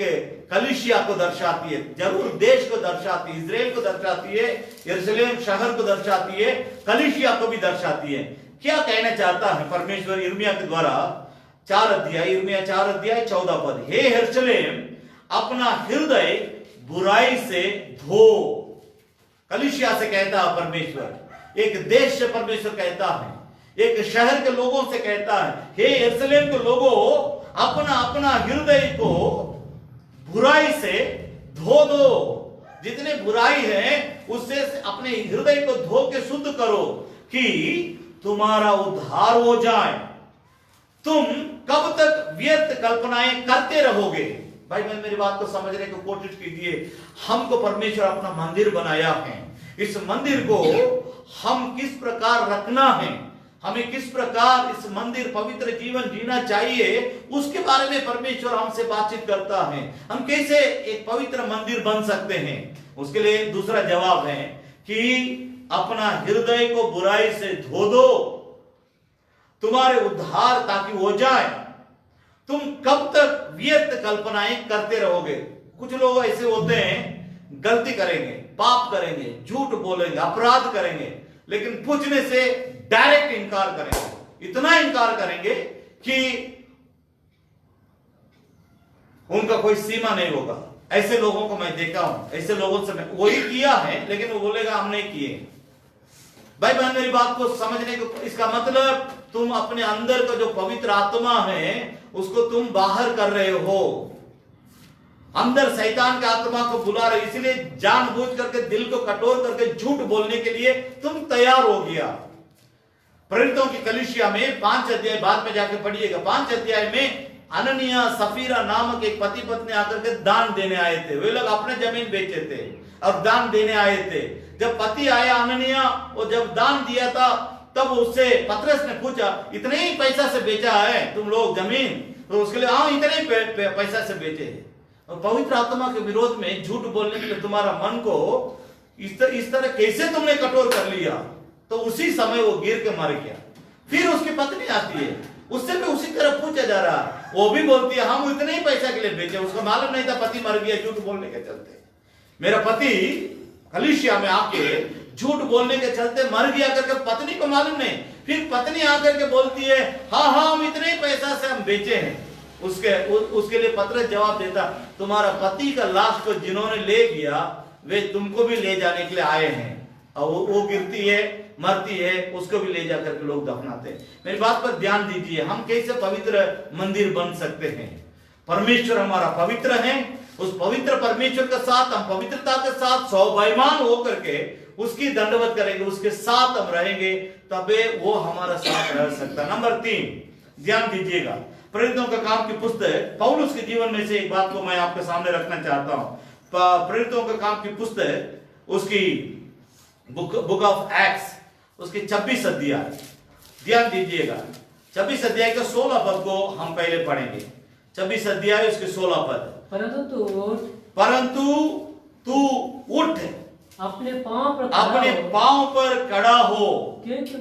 कलीसिया को दर्शाती है, जरूर देश को दर्शाती है, इजराइल को दर्शाती है, यरूशलेम शहर को दर्शाती है, कलीसिया को भी दर्शाती है। क्या कहना चाहता है परमेश्वर यिर्मयाह के द्वारा? यिर्मयाह 4 अध्याय 14 पद, हे यरूशलेम, अपना हृदय बुराई से धो। कलीसिया से कहता है परमेश्वर, एक देश से परमेश्वर कहता है, एक शहर के लोगों से कहता है, हे यरूशलेम के लोगों, अपना अपना हृदय को बुराई से धो दो। जितने बुराई है उससे अपने हृदय को धो के शुद्ध करो कि तुम्हारा उद्धार हो जाए। तुम कब तक व्यर्थ कल्पनाएं करते रहोगे? भाई मैं मेरी बात को समझने की कोशिश कीजिए। हमको परमेश्वर अपना मंदिर बनाया है, इस मंदिर को हम किस प्रकार रखना है, हमें किस प्रकार इस मंदिर पवित्र जीवन जीना चाहिए, उसके बारे में परमेश्वर हमसे बातचीत करता है। हम कैसे एक पवित्र मंदिर बन सकते हैं, उसके लिए दूसरा जवाब है कि अपना हृदय को बुराई से धो दो, तुम्हारे उद्धार ताकि हो जाए। तुम कब तक व्यर्थ कल्पनाएं करते रहोगे? कुछ लोग ऐसे होते हैं, गलती करेंगे, पाप करेंगे, झूठ बोलेंगे, अपराध करेंगे, लेकिन पूछने से डायरेक्ट इनकार करेंगे। इतना इनकार करेंगे कि उनका कोई सीमा नहीं होगा। ऐसे लोगों को मैं देखा हूं, ऐसे लोगों से मैं वही किया है, लेकिन वो बोलेगा हम नहीं किए। भाई बहन मेरी बात को समझने को, इसका मतलब तुम अपने अंदर का जो पवित्र आत्मा है उसको तुम बाहर कर रहे हो। अंदर शैतान के आत्मा को बुला रहे, इसलिए जानबूझ करके दिल को कठोर करके झूठ बोलने के लिए तुम तैयार हो गया। प्रेरितों की कलीसिया में 5 अध्याय, बाद में जाके पढ़िएगा, 5 अध्याय में अननिया सफीरा नामक एक पति पत्नी आकर के दान देने आए थे। वे लोग अपने जमीन बेचे थे और दान देने आए थे। जब पति आया अननिया, वो जब दान दिया था, तब उससे पतरस ने पूछा, इतने ही पैसा से बेचा है तुम लोग जमीन? तो उसके लिए हाँ इतने ही पैसा से बेचे हैं। और पवित्र आत्मा के विरोध में झूठ बोलने के लिए तुम्हारा मन को इस तरह कैसे तुमने कठोर कर लिया? तो उसी समय वो गिर के मर गया। फिर उसकी पत्नी आती है, उससे भी उसी तरह पूछा जा रहा है, वो भी बोलती है हम इतने ही पैसा के लिए बेचे। उसको मालूम नहीं था पति मर गया झूठ बोलने के चलते। मेरा पति कलीसिया में आके झूठ बोलने के चलते मर गया करके पत्नी को मालूम नहीं। फिर पत्नी आकर के बोलती है हाँ हाँ हम इतने ही पैसा से हम बेचे हैं। उसके लिए पतरस जवाब देता, तुम्हारा पति का लाश को जिन्होंने ले गया वे तुमको भी ले जाने के लिए आए हैं। और वो गिरती है, मरती है, उसको भी ले जाकर के लोग दफनाते हैं। मेरी बात पर ध्यान दीजिए, हम कैसे पवित्र मंदिर बन सकते हैं? परमेश्वर हमारा पवित्र है, उस पवित्र परमेश्वर के साथ हम पवित्रता के साथ स्वाभिमान होकर के उसकी दंडवत करेंगे, उसके साथ हम रहेंगे, तबे वो हमारा साथ रह सकता। नंबर 3 ध्यान दीजिएगा, प्रेरितों का काम की पुस्तक, पौलुस के जीवन में से एक बात को मैं आपके सामने रखना चाहता हूं। प्रेरितों का काम की पुस्तक उसकी बुक ऑफ एक्ट्स उसके 26 अध्याय, ध्यान दीजिएगा 26 अध्याय के 16 पद को हम पहले पढ़ेंगे। 26 अध्याय उसके 16 पद, परंतु तू उठ अपने पांव पर खड़ा हो, क्योंकि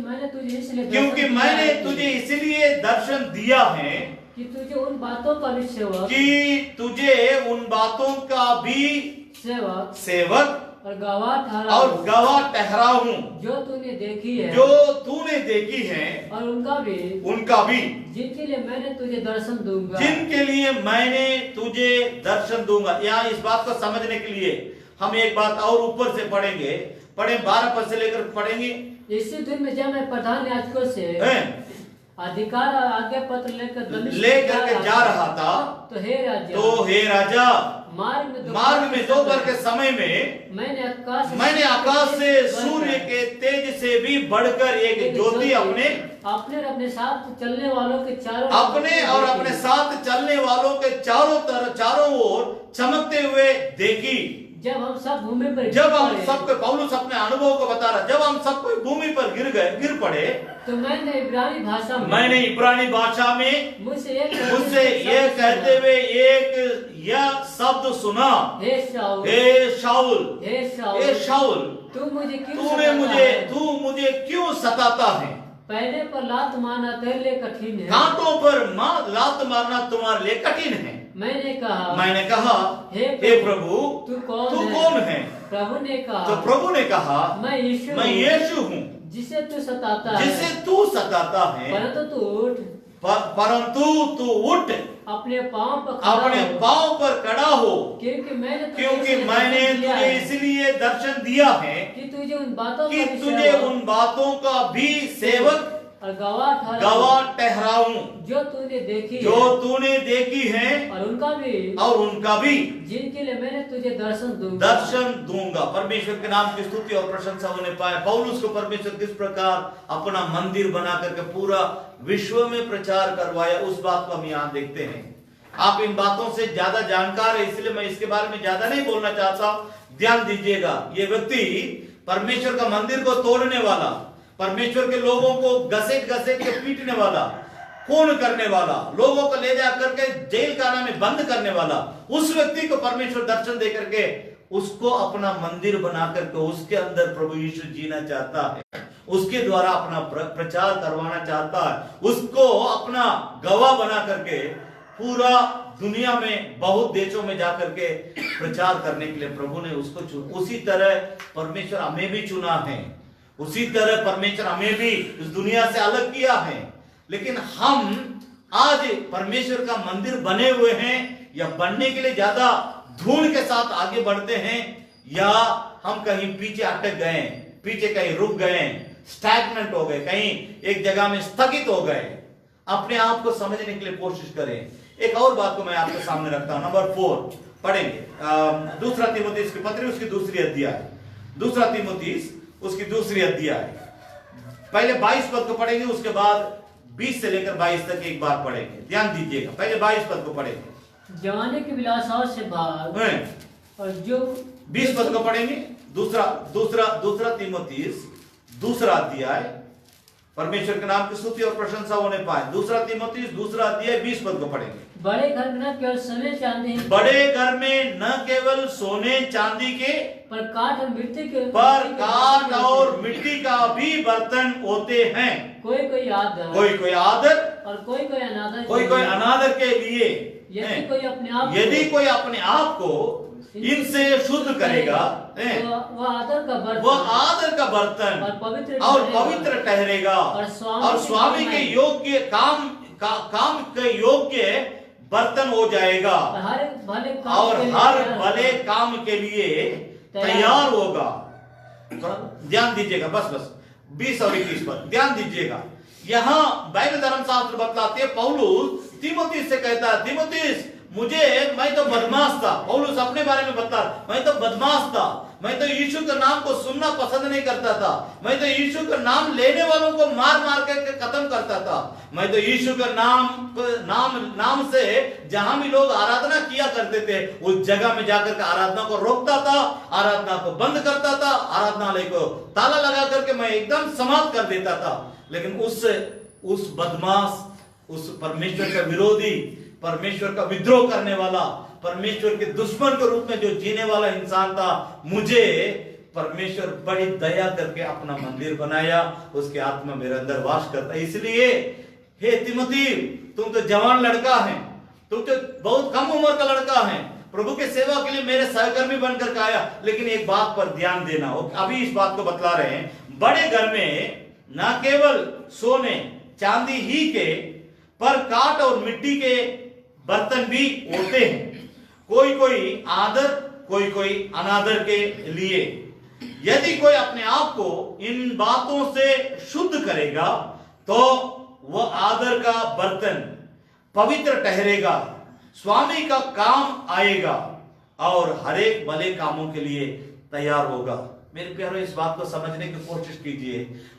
मैंने तुझे इसलिए दर्शन दिया है कि तुझे उन बातों का भी सेवक और गवाह ठहराऊं जो तूने देखी है और उनका भी जिनके लिए मैंने तुझे दर्शन दूंगा। यहाँ इस बात को समझने के लिए हम एक बात और ऊपर से पढ़ेंगे, 12 पद से लेकर पढ़ेंगे। इसी दिन में जब मैं प्रधान याजकों से अधिकार और आज्ञा पत्र लेकर के जा रहा था, तो हे राजा मार्ग में दोपहर के समय में मैंने आकाश से सूर्य के तेज से भी बढ़कर एक ज्योति अपने साथ चलने वालों के चारों ओर चमकते हुए देखी। जब हम सबको पौलुस अपने अनुभव को बता रहा, जब हम सबको भूमि पर गिर पड़े, तो मैंने इब्रानी भाषा में मुझसे ये कहते हुए यह शब्द सुना, हे शाऊल तू मुझे क्यों सताता है? पहले पर लात मारना तेरे लिए कठिन है, कांटों पर लात मारना तुम्हारे लिए कठिन है। मैंने कहा हे प्रभु तू कौन है? प्रभु ने कहा मैं यीशु हूँ जिसे तू सताता है। परंतु परंतु तू उठ, अपने पांव पर खड़ा अपने हो, पांव पर खड़ा हो, क्योंकि मैंने तुझे इसलिए दर्शन दिया है कि तुझे उन बातों कि का भी तुझे सेवक उन बातों का भी सेवक और गवाह गवाह ठहराऊं जो तूने देखी जो है, तूने देखी है और उनका भी जिनके लिए मैंने तुझे दर्शन दूंगा। परमेश्वर के नाम की स्तुति और प्रशंसा होने पाए। पौलुस को परमेश्वर किस प्रकार अपना मंदिर बना करके पूरा विश्व में प्रचार करवाया, उस बात को हम यहाँ देखते हैं। आप इन बातों से ज्यादा जानकार है, इसलिए मैं इसके बारे में ज्यादा नहीं बोलना चाहता। ध्यान दीजिएगा, ये व्यक्ति परमेश्वर का मंदिर को तोड़ने वाला, परमेश्वर के लोगों को घसीट घसीट के पीटने वाला, खून करने वाला, लोगों को ले जाकर के जेल खाना में बंद करने वाला, उस व्यक्ति को परमेश्वर दर्शन दे करके उसको अपना मंदिर बना करके उसके अंदर प्रभु यीशु जीना चाहता है, उसके द्वारा अपना प्रचार करवाना चाहता है, उसको अपना गवाह बना करके पूरा दुनिया में बहुत देशों में जाकर के प्रचार करने के लिए प्रभु ने उसको चुना। उसी तरह परमेश्वर हमें भी चुना है, उसी तरह परमेश्वर हमें भी इस दुनिया से अलग किया है। लेकिन हम आज परमेश्वर का मंदिर बने हुए हैं या बनने के लिए ज्यादा धूल के साथ आगे बढ़ते हैं, या हम कहीं पीछे अटक गए, पीछे कहीं रुक गए, स्टैग्नेंट हो गए, कहीं एक जगह में स्थगित हो गए। अपने आप को समझने के लिए कोशिश करें। एक और बात को मैं आपके सामने रखता हूं, नंबर 4 पढ़ेंगे। दूसरा तीमुथियुस की पत्री उसकी दूसरी अध्याय, दूसरा तीमुथियुस उसकी दूसरी अध्याय, पहले 22 पद को पढ़ेंगे, उसके बाद 20 से लेकर 22 तक एक बार पढ़ेंगे। ध्यान दीजिएगा, पहले 22 पद को पढ़ेंगे। जवानी की विलासाओं से भाग, और जो 20 पद को पढ़ेंगे। दूसरा तीमुथियुस दूसरा अध्याय, परमेश्वर के नाम की स्तुति और प्रशंसा होने पाए। दूसरा तीमुथियुस दूसरा अध्याय 20 पद को पढ़ेंगे। बड़े घर में न केवल सोने चांदी, बड़े घर में न केवल सोने चांदी के, पर काठ और मिट्टी के, पर काठ और मिट्टी का भी बर्तन होते हैं। कोई कोई आदर, कोई आदर और कोई अनादर, कोई अनादर के लिए। यदि कोई अपने आप को इनसे शुद्ध करेगा, वह आदर का बर्तन और पवित्र ठहरेगा, और स्वामी के योग्य काम के योग्य बर्तन हो जाएगा, और हर भले काम के लिए तैयार होगा। ध्यान दीजिएगा, बस 20 और 21 पर ध्यान दीजिएगा। यहाँ बाइबल धर्मशास्त्र बतलाते हैं, पौलुस तीमुथियुस से कहता है, तीमुथियुस मैं तो बदमाश था। पौलुस अपने बारे में बता, मैं तो बदमाश था, मैं तो यीशु के नाम को सुनना पसंद नहीं करता था, मैं तो यीशु का नाम लेने वालों को मार मार करके खत्म करता था, मैं तो यीशु का नाम से जहां भी लोग आराधना किया करते थे उस जगह में जाकर के आराधना को रोकता था, आराधना को बंद करता था, आराधनालय को ताला लगा करके मैं एकदम समाप्त कर देता था। लेकिन उस बदमाश, उस परमेश्वर का विरोधी, परमेश्वर का विद्रोह करने वाला, परमेश्वर के दुश्मन के रूप में जो जीने वाला इंसान था, मुझे परमेश्वर बड़ी दया करके अपना मंदिर बनाया, उसके आत्मा मेरे अंदर वास करता। इसलिए हे तीमुथियुस, तुम तो जवान लड़का है, तुम तो बहुत कम उम्र का लड़का है, प्रभु के सेवा के लिए मेरे सहकर्मी बनकर आया। लेकिन एक बात पर ध्यान देना, अभी इस बात को बतला रहे हैं, बड़े घर में न केवल सोने चांदी ही के, पर काठ और मिट्टी के बर्तन भी होते हैं, कोई आदर, कोई अनादर के लिए। यदि कोई अपने आप को इन बातों से शुद्ध करेगा तो वह आदर का बर्तन पवित्र ठहरेगा, स्वामी का काम आएगा, और हर एक भले कामों के लिए तैयार होगा। मेरे प्यारों, इस बात को समझने की कोशिश कीजिए।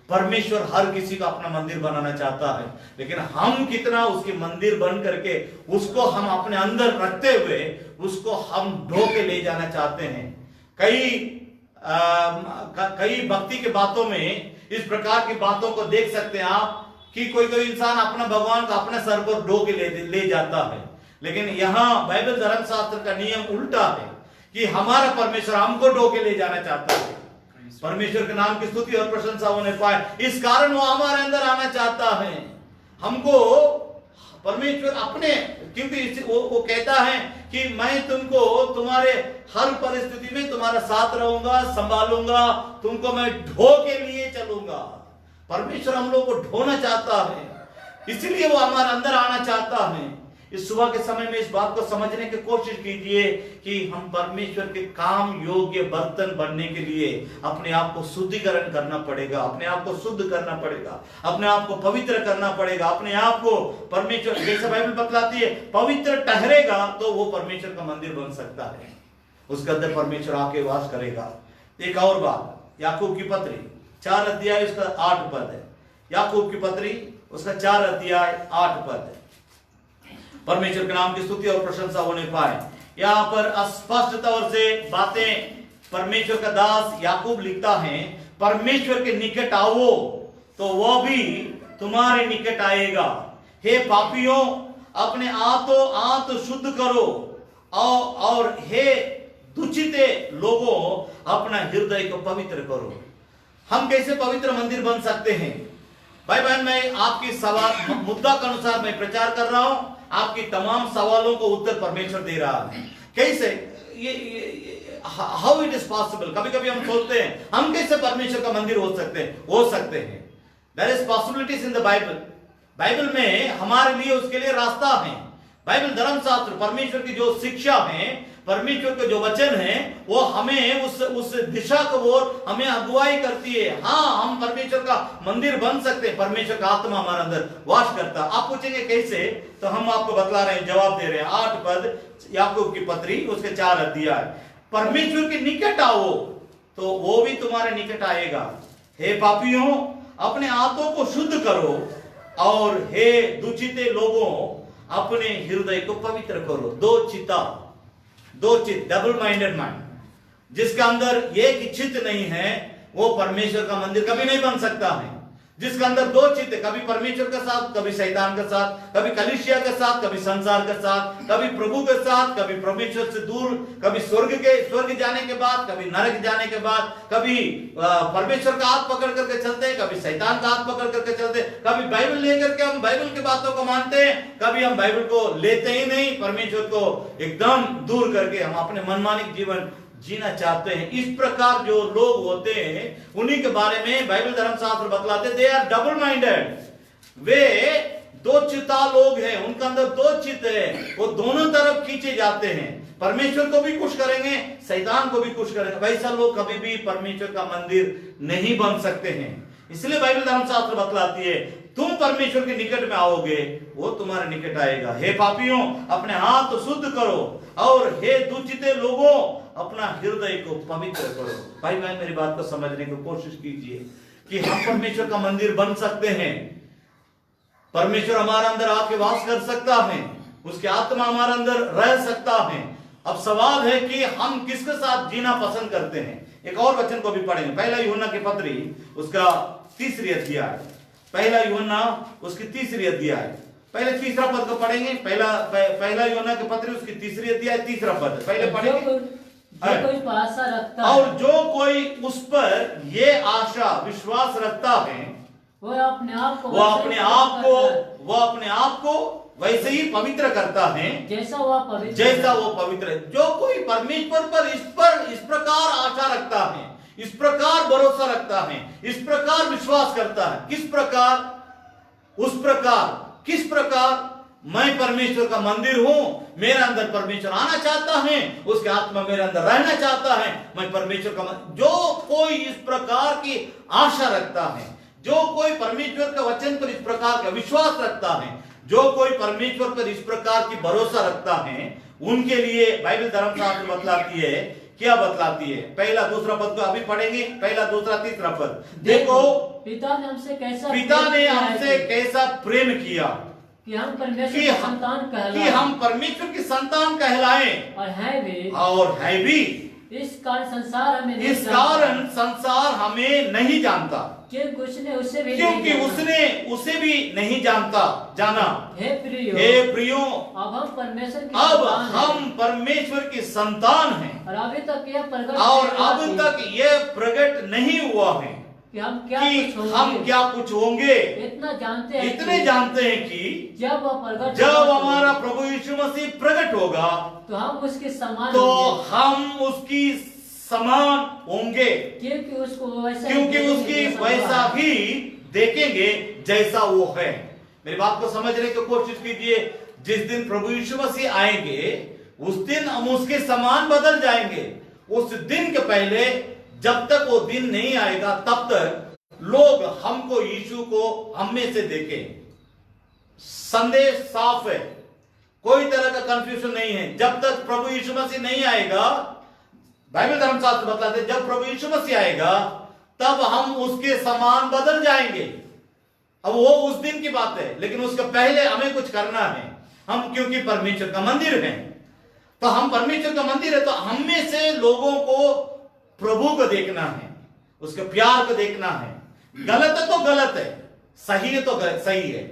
परमेश्वर हर किसी का अपना मंदिर बनाना चाहता है, लेकिन हम कितना उसके मंदिर बन करके उसको हम अपने अंदर रखते हुए उसको हम ढो के ले जाना चाहते हैं। कई भक्ति के बातों में इस प्रकार की बातों को देख सकते हैं आप, कि कोई इंसान अपना भगवान का अपने सर पर ढो के ले जाता है। लेकिन यहाँ बाइबल धर्मशास्त्र का नियम उल्टा है कि हमारा परमेश्वर हमको ढो के ले जाना चाहता है। परमेश्वर के नाम की स्तुति और प्रशंसा होने पाए, इस कारण वो हमारे अंदर आना चाहता है। हमको परमेश्वर अपने, क्योंकि वो कहता है कि मैं तुमको तुम्हारे हर परिस्थिति में तुम्हारा साथ रहूंगा, संभालूंगा, तुमको मैं ढो के लिए चलूंगा। परमेश्वर हम लोग को ढोना चाहता है। इसलिए वो हमारे अंदर आना चाहता है। इस सुबह के समय में इस बात को समझने की कोशिश कीजिए कि हम परमेश्वर के काम योग्य बर्तन बनने के लिए अपने आप को शुद्धिकरण करना पड़ेगा, अपने आप को शुद्ध करना पड़ेगा, अपने आप को पवित्र करना पड़ेगा, अपने आप को परमेश्वर, जैसे बाइबल बतलाती है, पवित्र ठहरेगा तो वो परमेश्वर का मंदिर बन सकता है, उसके अंदर परमेश्वर आके वास करेगा। एक और बात, याकूब की पत्री 4 अध्याय उसका 8 पद है। याकूब की पत्री उसका 4 अध्याय 8 पद है। परमेश्वर के नाम की स्तुति और प्रशंसा होने पाए। यहाँ पर स्पष्ट तौर से बातें परमेश्वर का दास याकूब लिखता है, परमेश्वर के निकट आओ तो वह भी तुम्हारे निकट आएगा। हे पापियों, अपने आत्म शुद्ध करो और हे दुचिते लोगों, अपना हृदय को पवित्र करो। हम कैसे पवित्र मंदिर बन सकते हैं? भाई बहन, मैं आपकी सवाल मुद्दा के अनुसार मैं प्रचार कर रहा हूं, आपकी तमाम सवालों को उत्तर परमेश्वर दे रहा है। कैसे? ये हाउ इट इज पॉसिबल? कभी कभी हम सोचते हैं हम कैसे परमेश्वर का मंदिर हो सकते हैं। There is possibilities in the Bible. Bible में हमारे लिए उसके लिए रास्ता है। बाइबल धर्मशास्त्र, परमेश्वर की जो शिक्षा है, परमेश्वर के जो वचन है, वो हमें उस दिशा को ओर हमें अगुवाई करती है। हाँ, हम परमेश्वर का मंदिर बन सकते हैं। परमेश्वर का आत्मा हमारे अंदर वास करता। आप पूछेंगे कैसे, तो हम आपको बतला रहे हैं, जवाब दे रहे हैं। 8 पद याकूब की पत्री उसके 4 अध्याय, परमेश्वर के निकट आओ तो वो भी तुम्हारे निकट आएगा। हे पापियों, अपने आत्मों को शुद्ध करो और हे दुचिते लोगों, अपने हृदय को पवित्र करो। दो चित्त, डबल माइंडेड माइंड, जिसके अंदर एक चित्त नहीं है, वो परमेश्वर का मंदिर कभी नहीं बन सकता है। जिसके अंदर 2 चित्त, कभी परमेश्वर के साथ, कभी शैतान के साथ, कभी कलीसिया के साथ, कभी संसार के साथ, कभी प्रभु के साथ, कभी परमेश्वर से दूर, कभी स्वर्ग जाने के बाद, कभी नरक जाने के बाद, कभी परमेश्वर का हाथ पकड़ करके चलते हैं, कभी शैतान का हाथ पकड़ करके चलते हैं, कभी बाइबल लेकर के हम बाइबल की बातों को मानते हैं, कभी हम बाइबल को लेते ही नहीं, परमेश्वर को एकदम दूर करके हम अपने मनमानी जीवन जीना चाहते हैं। इस प्रकार जो लोग होते हैं, उन्हीं के बारे में बाइबल धर्मशास्त्र बतलाते, दे आर डबल माइंडेड। वे 2 चित्ता लोग हैं, उनके अंदर 2 चित्त है, वो दोनों तरफ खींचे जाते हैं। परमेश्वर को भी खुश करेंगे, शैतान को भी खुश करेंगे। वैसा लोग कभी भी परमेश्वर का मंदिर नहीं बन सकते हैं। इसलिए बाइबल धर्मशास्त्र बतलाती है, तुम परमेश्वर के निकट में आओगे, वो तुम्हारे निकट आएगा। हे पापियों, अपने हाथ शुद्ध करो और हे दुचिते लोगों, अपना हृदय को पवित्र करो। भाई बहन, मेरी बात को समझने की कोशिश कीजिए कि हम परमेश्वर का मंदिर बन सकते हैं। परमेश्वर हमारे अंदर आके वास कर सकता है, उसकी आत्मा हमारे अंदर रह सकता है। अब सवाल है कि हम किसके साथ जीना पसंद करते हैं। एक और वचन को भी पढ़ेंगे, 1 यूहन्ना की पत्री उसका 3 अध्याय, 1 यूहन्ना उसकी 3 अध्याय, पहले 3 पद को पढ़ेंगे। 1 यूहन्ना की पत्री उसकी 3 अध्याय 3 पद पहले पढ़ेंगे। जो कोई आशा रखता और है, जो कोई उस पर ये आशा विश्वास रखता है, वो अपने आप को वैसे ही पवित्र करता है जैसा वो पवित्र है। जो कोई परमेश्वर पर इस प्रकार आशा रखता है, इस प्रकार भरोसा रखता है, इस प्रकार विश्वास करता है, किस प्रकार मैं परमेश्वर का मंदिर हूं, मेरे अंदर परमेश्वर आना चाहता है, उसकी आत्मा मेरे अंदर रहना चाहता है, मैं परमेश्वर का जो कोई इस प्रकार की आशा रखता है, जो कोई परमेश्वर के वचन पर इस प्रकार का विश्वास रखता है, जो कोई परमेश्वर पर इस प्रकार की भरोसा रखता है, उनके लिए बाइबल धर्मशास्त्र बतलाती है। क्या बतलाती है? 1, 2 पद को अभी पढ़ेंगे। 1, 2, 3 पद देखो, पिता ने हमसे कैसा प्रेम किया कि हम परमेश्वर की संतान कहलाएं और है भी। इस कारण संसार हमें नहीं जानता, क्योंकि उसने उसे भी नहीं जाना। हे प्रियो, अब हम परमेश्वर की संतान हैं और अभी तक यह प्रकट नहीं हुआ है कि हम क्या कुछ होंगे। इतने जानते हैं कि जब हमारा प्रभु यीशु मसीह प्रकट होगा तो हम उसके समान होंगे, क्योंकि उसकी वैसा ही देखेंगे जैसा वो है। मेरी बात को समझने की कोशिश कीजिए। जिस दिन प्रभु यीशु मसीह आएंगे उस दिन हम उसके समान बदल जाएंगे। उस दिन के पहले जब तक वो दिन नहीं आएगा तब तक लोग हमको, यीशु को हम में से देखें। संदेश साफ है, कोई तरह का कंफ्यूजन नहीं है। जब तक प्रभु यीशु मसीह नहीं आएगा, बाइबल धर्मशास्त्र बताते हैं जब प्रभु यीशु मसीह आएगा तब हम उसके समान बदल जाएंगे। अब वो उस दिन की बात है, लेकिन उसके पहले हमें कुछ करना है। हम क्योंकि परमेश्वर का मंदिर है, तो हम परमेश्वर का मंदिर है, तो हम में से लोगों को प्रभु को देखना है, उसके प्यार को देखना है। गलत है तो गलत है, सही है तो सही है।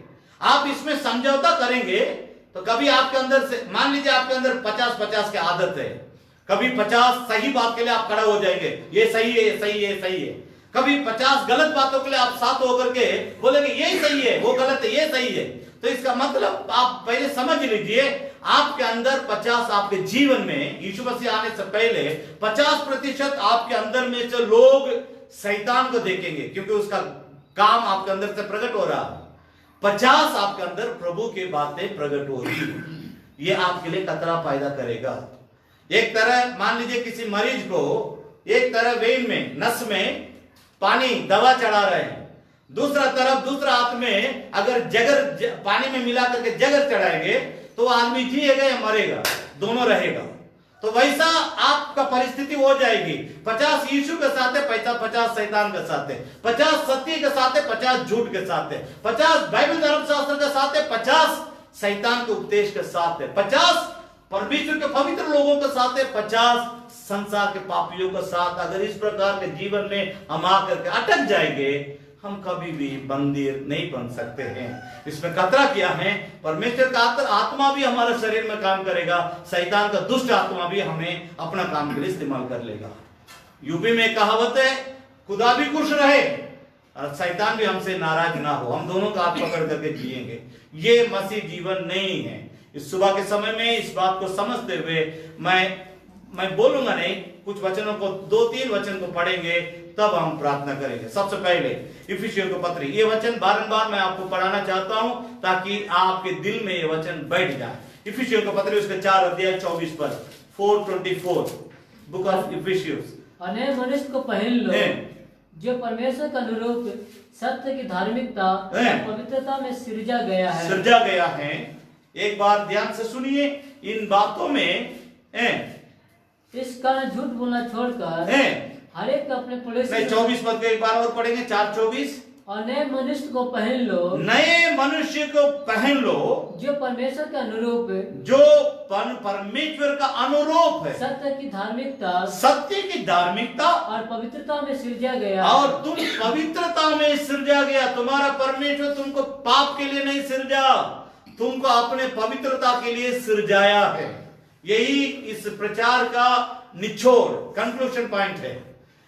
आप इसमें समझौता करेंगे तो कभी आपके अंदर से, मान लीजिए आपके अंदर 50-50 की आदत है, कभी 50 सही बात के लिए आप खड़ा हो जाएंगे, ये सही है, ये सही है, ये सही है। कभी 50 गलत बातों के लिए आप साथ होकर के बोलेंगे ये सही है, वो गलत है, ये सही है। तो इसका मतलब आप पहले समझ लीजिए, आपके अंदर 50, आपके जीवन में यीशु मसीह आने से पहले 50% आपके अंदर में से लोग शैतान को देखेंगे, क्योंकि उसका काम आपके अंदर से प्रकट हो रहा है। 50 आपके अंदर प्रभु की बातें प्रकट हो रही है। ये आपके लिए खतरा पैदा करेगा। एक तरह मान लीजिए किसी मरीज को एक तरह वेन में, नस में पानी दवा चढ़ा रहे हैं, दूसरा तरफ दूसरा हाथ में अगर जगर पानी में मिला करके जगर चढ़ाएंगे तो आदमी जिएगा या मरेगा, दोनों रहेगा। तो वैसा आपका परिस्थिति हो जाएगी। 50 यीशु के साथ है, 50 शैतान के साथ है, 50 सत्य के साथ है, 50 झूठ के साथ है, 50 बाइबल धर्मशास्त्र के साथ है, 50 शैतान के उपदेश के साथ है, 50 परमेश्वर के पवित्र लोगों के साथ है, 50 संसार के पापियों के साथ। अगर इस प्रकार के जीवन में हम आकर के अटक जाएंगे, हम कभी भी मंदिर नहीं बन सकते हैं। इसमें खतरा क्या है? परमेश्वर का आत्मा भी हमारे शरीर में काम करेगा, शैतान का दुष्ट आत्मा भी हमें अपना काम के लिए इस्तेमाल कर लेगा। यूपी में कहावत है, खुदा भी खुश रहे और शैतान भी हमसे नाराज ना हो, हम दोनों का हाथ पकड़ करके जिएंगे। ये मसीह जीवन नहीं है। इस सुबह के समय में इस बात को समझते हुए मैं बोलूंगा नहीं, कुछ वचनों को, 2-3 वचन को पढ़ेंगे, तब हम प्रार्थना करेंगे। सबसे पहले इफिसियों को पत्री, ये वचन बारंबार मैं आपको पढ़ाना चाहता हूं ताकि आपके दिल में ये वचन बैठ जाए। इफिसियों को पत्री उसके 4 अध्याय 24 पद, 4:24, बुक ऑफ इफिसियंस। अनय मनुष्य को पहन लो जो परमेश्वर का अनुरूप सत्य की धार्मिकता और पवित्रता में सृजा गया है। एक बार ध्यान से सुनिए इन बातों में। इस कारण झूठ बोलना छोड़कर हर एक अपने पड़ोसी, 24 पद को एक बार और पढ़ेंगे, 4:24। और नए मनुष्य को पहन लो, नए मनुष्य को पहन लो जो परमेश्वर का अनुरूप, जो परमेश्वर का अनुरूप है, सत्य की धार्मिकता और पवित्रता में सृजा गया। और तुम पवित्रता में सृजा गया। तुम्हारा परमेश्वर तुमको पाप के लिए नहीं सृजा, तुमको अपने पवित्रता के लिए सृजाया है। यही इस प्रचार का निचोड़, कंक्लूजन पॉइंट है।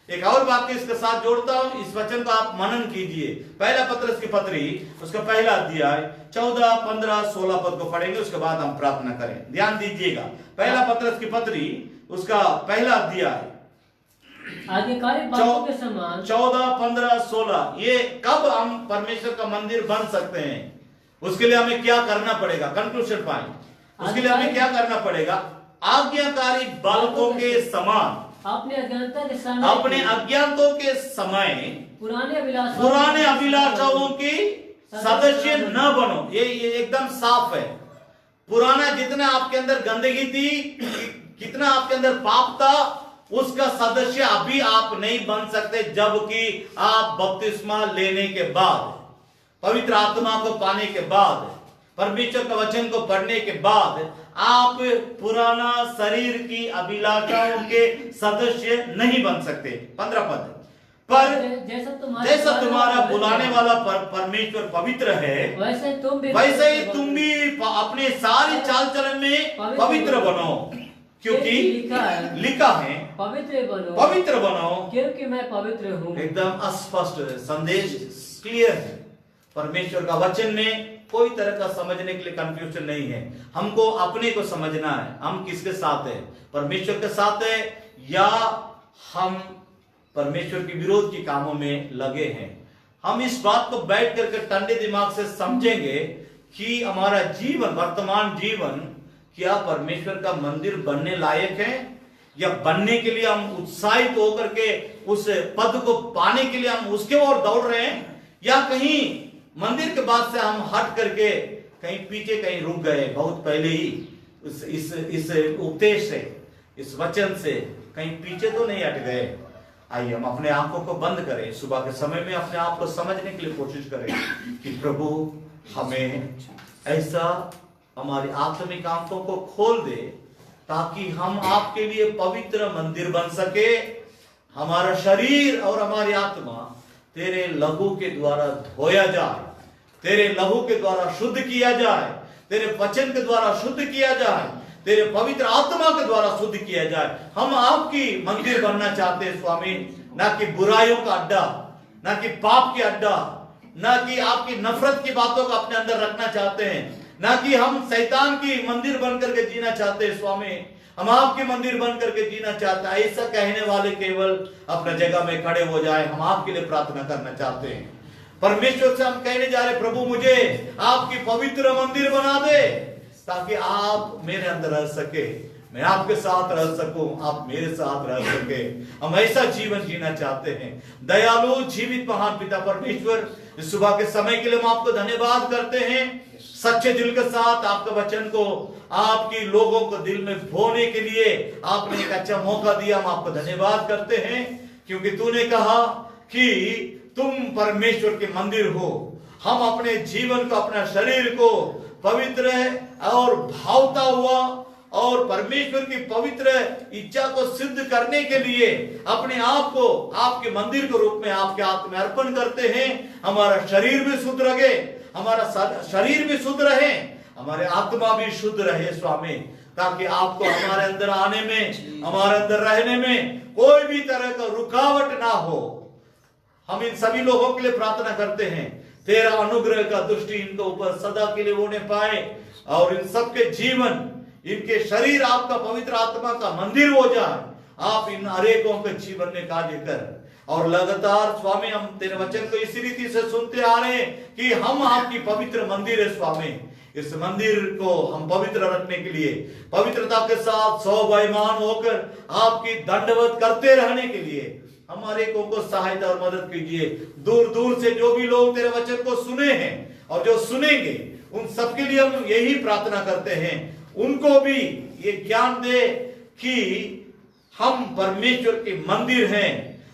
एक और बात को इसके साथ जोड़ता हूं, इस वचन को आप मनन कीजिए। पहला पत्रस की पत्री उसका पहला अध्याय 14, 15, 16 पद को पढ़ेंगे, उसके बाद हम प्रार्थना करें। ध्यान दीजिएगा, पहला पत्रस की पत्री उसका पहला अध्याय आज्ञाकारी बातों के समान 14, 15, 16। ये कब हम परमेश्वर का मंदिर बन सकते हैं, उसके लिए हमें क्या करना पड़ेगा? कंक्लूजन पॉइंट, उसके लिए हमें क्या करना पड़ेगा? आज्ञाकारी बालकों के समान, अपने अज्ञानों के समय पुराने अभिलाषाओं की सदस्य न बनो। ये एकदम साफ है। पुराना जितना आपके अंदर गंदगी थी, कितना आपके अंदर पाप था, उसका सदस्य अभी आप नहीं बन सकते, जबकि आप बपतिस्मा लेने के बाद, पवित्र आत्मा को पाने के बाद, परमेश्वर के वचन को पढ़ने के बाद आप पुराना शरीर की अभिलाषाओं के सदस्य नहीं बन सकते। 15 पद, पर जैसा तुम्हारा बुलाने वाला परमेश्वर पवित्र है, वैसे ही तुम भी अपने सारे चाल चलन में पवित्र बनो, क्योंकि लिखा है पवित्र बनो क्योंकि मैं पवित्र हूँ। एकदम स्पष्ट संदेश, क्लियर है। परमेश्वर का वचन में कोई तरह का समझने के लिए कंफ्यूजन नहीं है। हमको अपने को समझना है, हम किसके साथ है, परमेश्वर के साथ है या हम परमेश्वर के विरोध के कामों में लगे हैं। हम इस बात को बैठ करके ठंडे दिमाग से समझेंगे कि हमारा जीवन, वर्तमान जीवन क्या परमेश्वर का मंदिर बनने लायक है, या बनने के लिए हम उत्साहित होकर के उस पद को पाने के लिए हम उसके ओर दौड़ रहे हैं, या कहीं मंदिर के बाद से हम हट करके कहीं पीछे कहीं रुक गए, बहुत पहले ही इस उपदेश से, इस वचन से कहीं पीछे तो नहीं हट गए। आइए हम अपने आंखों को बंद करें, सुबह के समय में अपने आप को समझने के लिए कोशिश करें कि प्रभु हमें ऐसा हमारी आत्मिक आंखों को खोल दे ताकि हम आपके लिए पवित्र मंदिर बन सके। हमारा शरीर और हमारी आत्मा तेरे लहू के द्वारा धोया जाए, तेरे लहू के द्वारा शुद्ध किया जाए, तेरे वचन के द्वारा शुद्ध किया जाए, तेरे पवित्र आत्मा के द्वारा शुद्ध किया जाए। हम आपकी मंदिर बनना चाहते हैं स्वामी, ना कि बुराइयों का अड्डा, ना कि पाप के अड्डा, ना कि आपकी नफरत की बातों को अपने अंदर रखना चाहते हैं, ना कि हम शैतान की मंदिर बन करके जीना चाहते हैं स्वामी, हम आपके मंदिर बन करके जीना चाहते हैं। ऐसा कहने वाले केवल अपने जगह में खड़े हो जाए। हम आपके लिए प्रार्थना करना चाहते हैं। परमेश्वर से हम कहने जा रहे, प्रभु मुझे आपकी पवित्र मंदिर बना दे ताकि आप मेरे अंदर रह सके, मैं आपके साथ रह सकूं, आप मेरे साथ रह सके। हम ऐसा जीवन जीना चाहते हैं। दयालु जीवित महान पिता परमेश्वर, इस सुबह के समय के लिए हम आपको धन्यवाद करते हैं। सच्चे दिल के साथ आपके वचन को आपकी लोगों को दिल में बोने के लिए आपने एक अच्छा मौका दिया। हम आपको धन्यवाद करते हैं क्योंकि तूने कहा कि तुम परमेश्वर के मंदिर हो। हम अपने जीवन को, अपना शरीर को पवित्र और भावता हुआ और परमेश्वर की पवित्र इच्छा को सिद्ध करने के लिए अपने आप को आपके मंदिर के रूप में आपके हाथ में अर्पण करते हैं। हमारा शरीर भी शुद्ध रहे, हमारा शरीर भी शुद्ध रहे, हमारे आत्मा भी शुद्ध रहे स्वामी, ताकि आपको हमारे अंदर आने में, हमारे अंदर रहने में कोई भी तरह का रुकावट ना हो। हम इन सभी लोगों के लिए प्रार्थना करते हैं, तेरा अनुग्रह का दृष्टि इनके ऊपर सदा के लिए होने पाए और इन सबके जीवन, इनके शरीर आपका पवित्र आत्मा का मंदिर हो जाए। आप इन अनेकों के जीवन में कार्य कर। और लगातार स्वामी हम तेरे वचन को इसी रीति से सुनते आ रहे हैं कि हम आपकी पवित्र मंदिर है स्वामी। इस मंदिर को हम पवित्र रखने के लिए, पवित्रता के साथ स्वाभिमान होकर आपकी दंडवत करते रहने के लिए हमारे को सहायता और मदद कीजिए। दूर दूर से जो भी लोग तेरे वचन को सुने हैं और जो सुनेंगे, उन सबके लिए हम यही प्रार्थना करते हैं, उनको भी ये ज्ञान दे कि हम परमेश्वर के मंदिर हैं।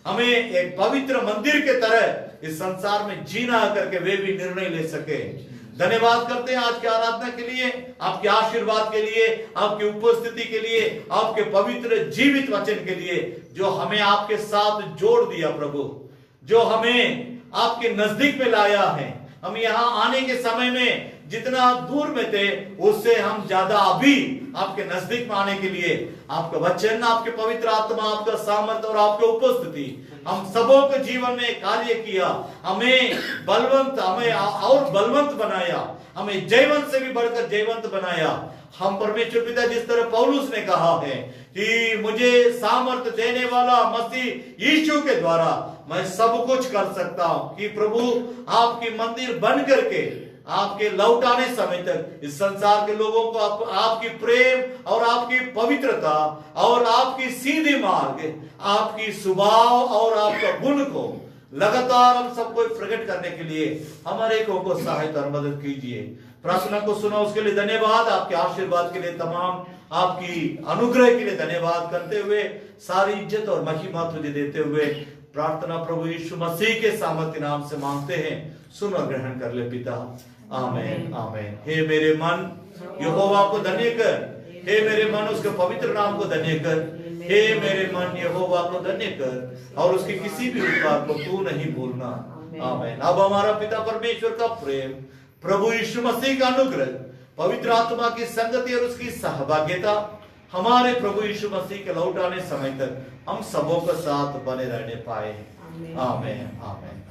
हमें एक पवित्र मंदिर के तरह इस संसार में जीना करके वे भी निर्णय ले सके। धन्यवाद करते हैं आज की आराधना के लिए, आपके आशीर्वाद के लिए, आपकी उपस्थिति के लिए, आपके पवित्र जीवित वचन के लिए जो हमें आपके साथ जोड़ दिया प्रभु, जो हमें आपके नजदीक में लाया है। हम यहाँ आने के समय में जितना दूर में थे उससे हम ज्यादा अभी आपके नजदीक में आने के लिए आपका वचन, आपके पवित्र आत्मा, आपका सामर्थ और आपकी उपस्थिति हम सबों के जीवन में कार्य किया। हमें बलवंत, हमें और बलवंत बनाया, हमें जयवंत से भी बढ़कर जयवंत बनाया। हम परमेश्वर पिता, जिस तरह पौलुस ने कहा है कि मुझे सामर्थ देने वाला मसीह यीशु के द्वारा मैं सब कुछ कर सकता हूं, कि प्रभु आपकी मंदिर बन करके आपके लौटाने समय तक इस संसार के लोगों को आपकी प्रेम और आपकी पवित्रता और आपकी सीधी मार्ग, आपकी स्वभाव और आपका गुण को लगातार हम सबको प्रकट करने के लिए हमारे को सहायता और मदद कीजिए। प्रार्थना को सुना उसके लिए धन्यवाद, आपके आशीर्वाद के लिए, तमाम आपकी अनुग्रह के लिए धन्यवाद करते हुए सारी इज्जत और महिमा तुझे देते हुए प्रार्थना प्रभु यीशु मसीह के सामर्थ्य नाम से मांगते हैं। सुन और ग्रहण कर ले पिता, आमेन आमेन। हे मेरे मन यहोवा को धन्य कर, हे मेरे मन उसके पवित्र नाम को धन्य कर, हे मेरे मन यहोवा को धन्य कर और उसके किसी भी उपकार को तू नहीं भूलना। आमेन। अब हमारा पिता परमेश्वर का प्रेम, प्रभु यीशु मसीह का अनुग्रह, पवित्र आत्मा की संगति और उसकी सहभागिता हमारे प्रभु यीशु मसीह के लौट आने समय तक हम सबों के साथ बने रहने पाए। आमेन आमेन आमेन।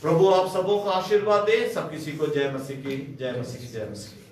प्रभु आप सबों का आशीर्वाद दे। सब किसी को जय मसीह की, जय मसीह की, जय मसीह की।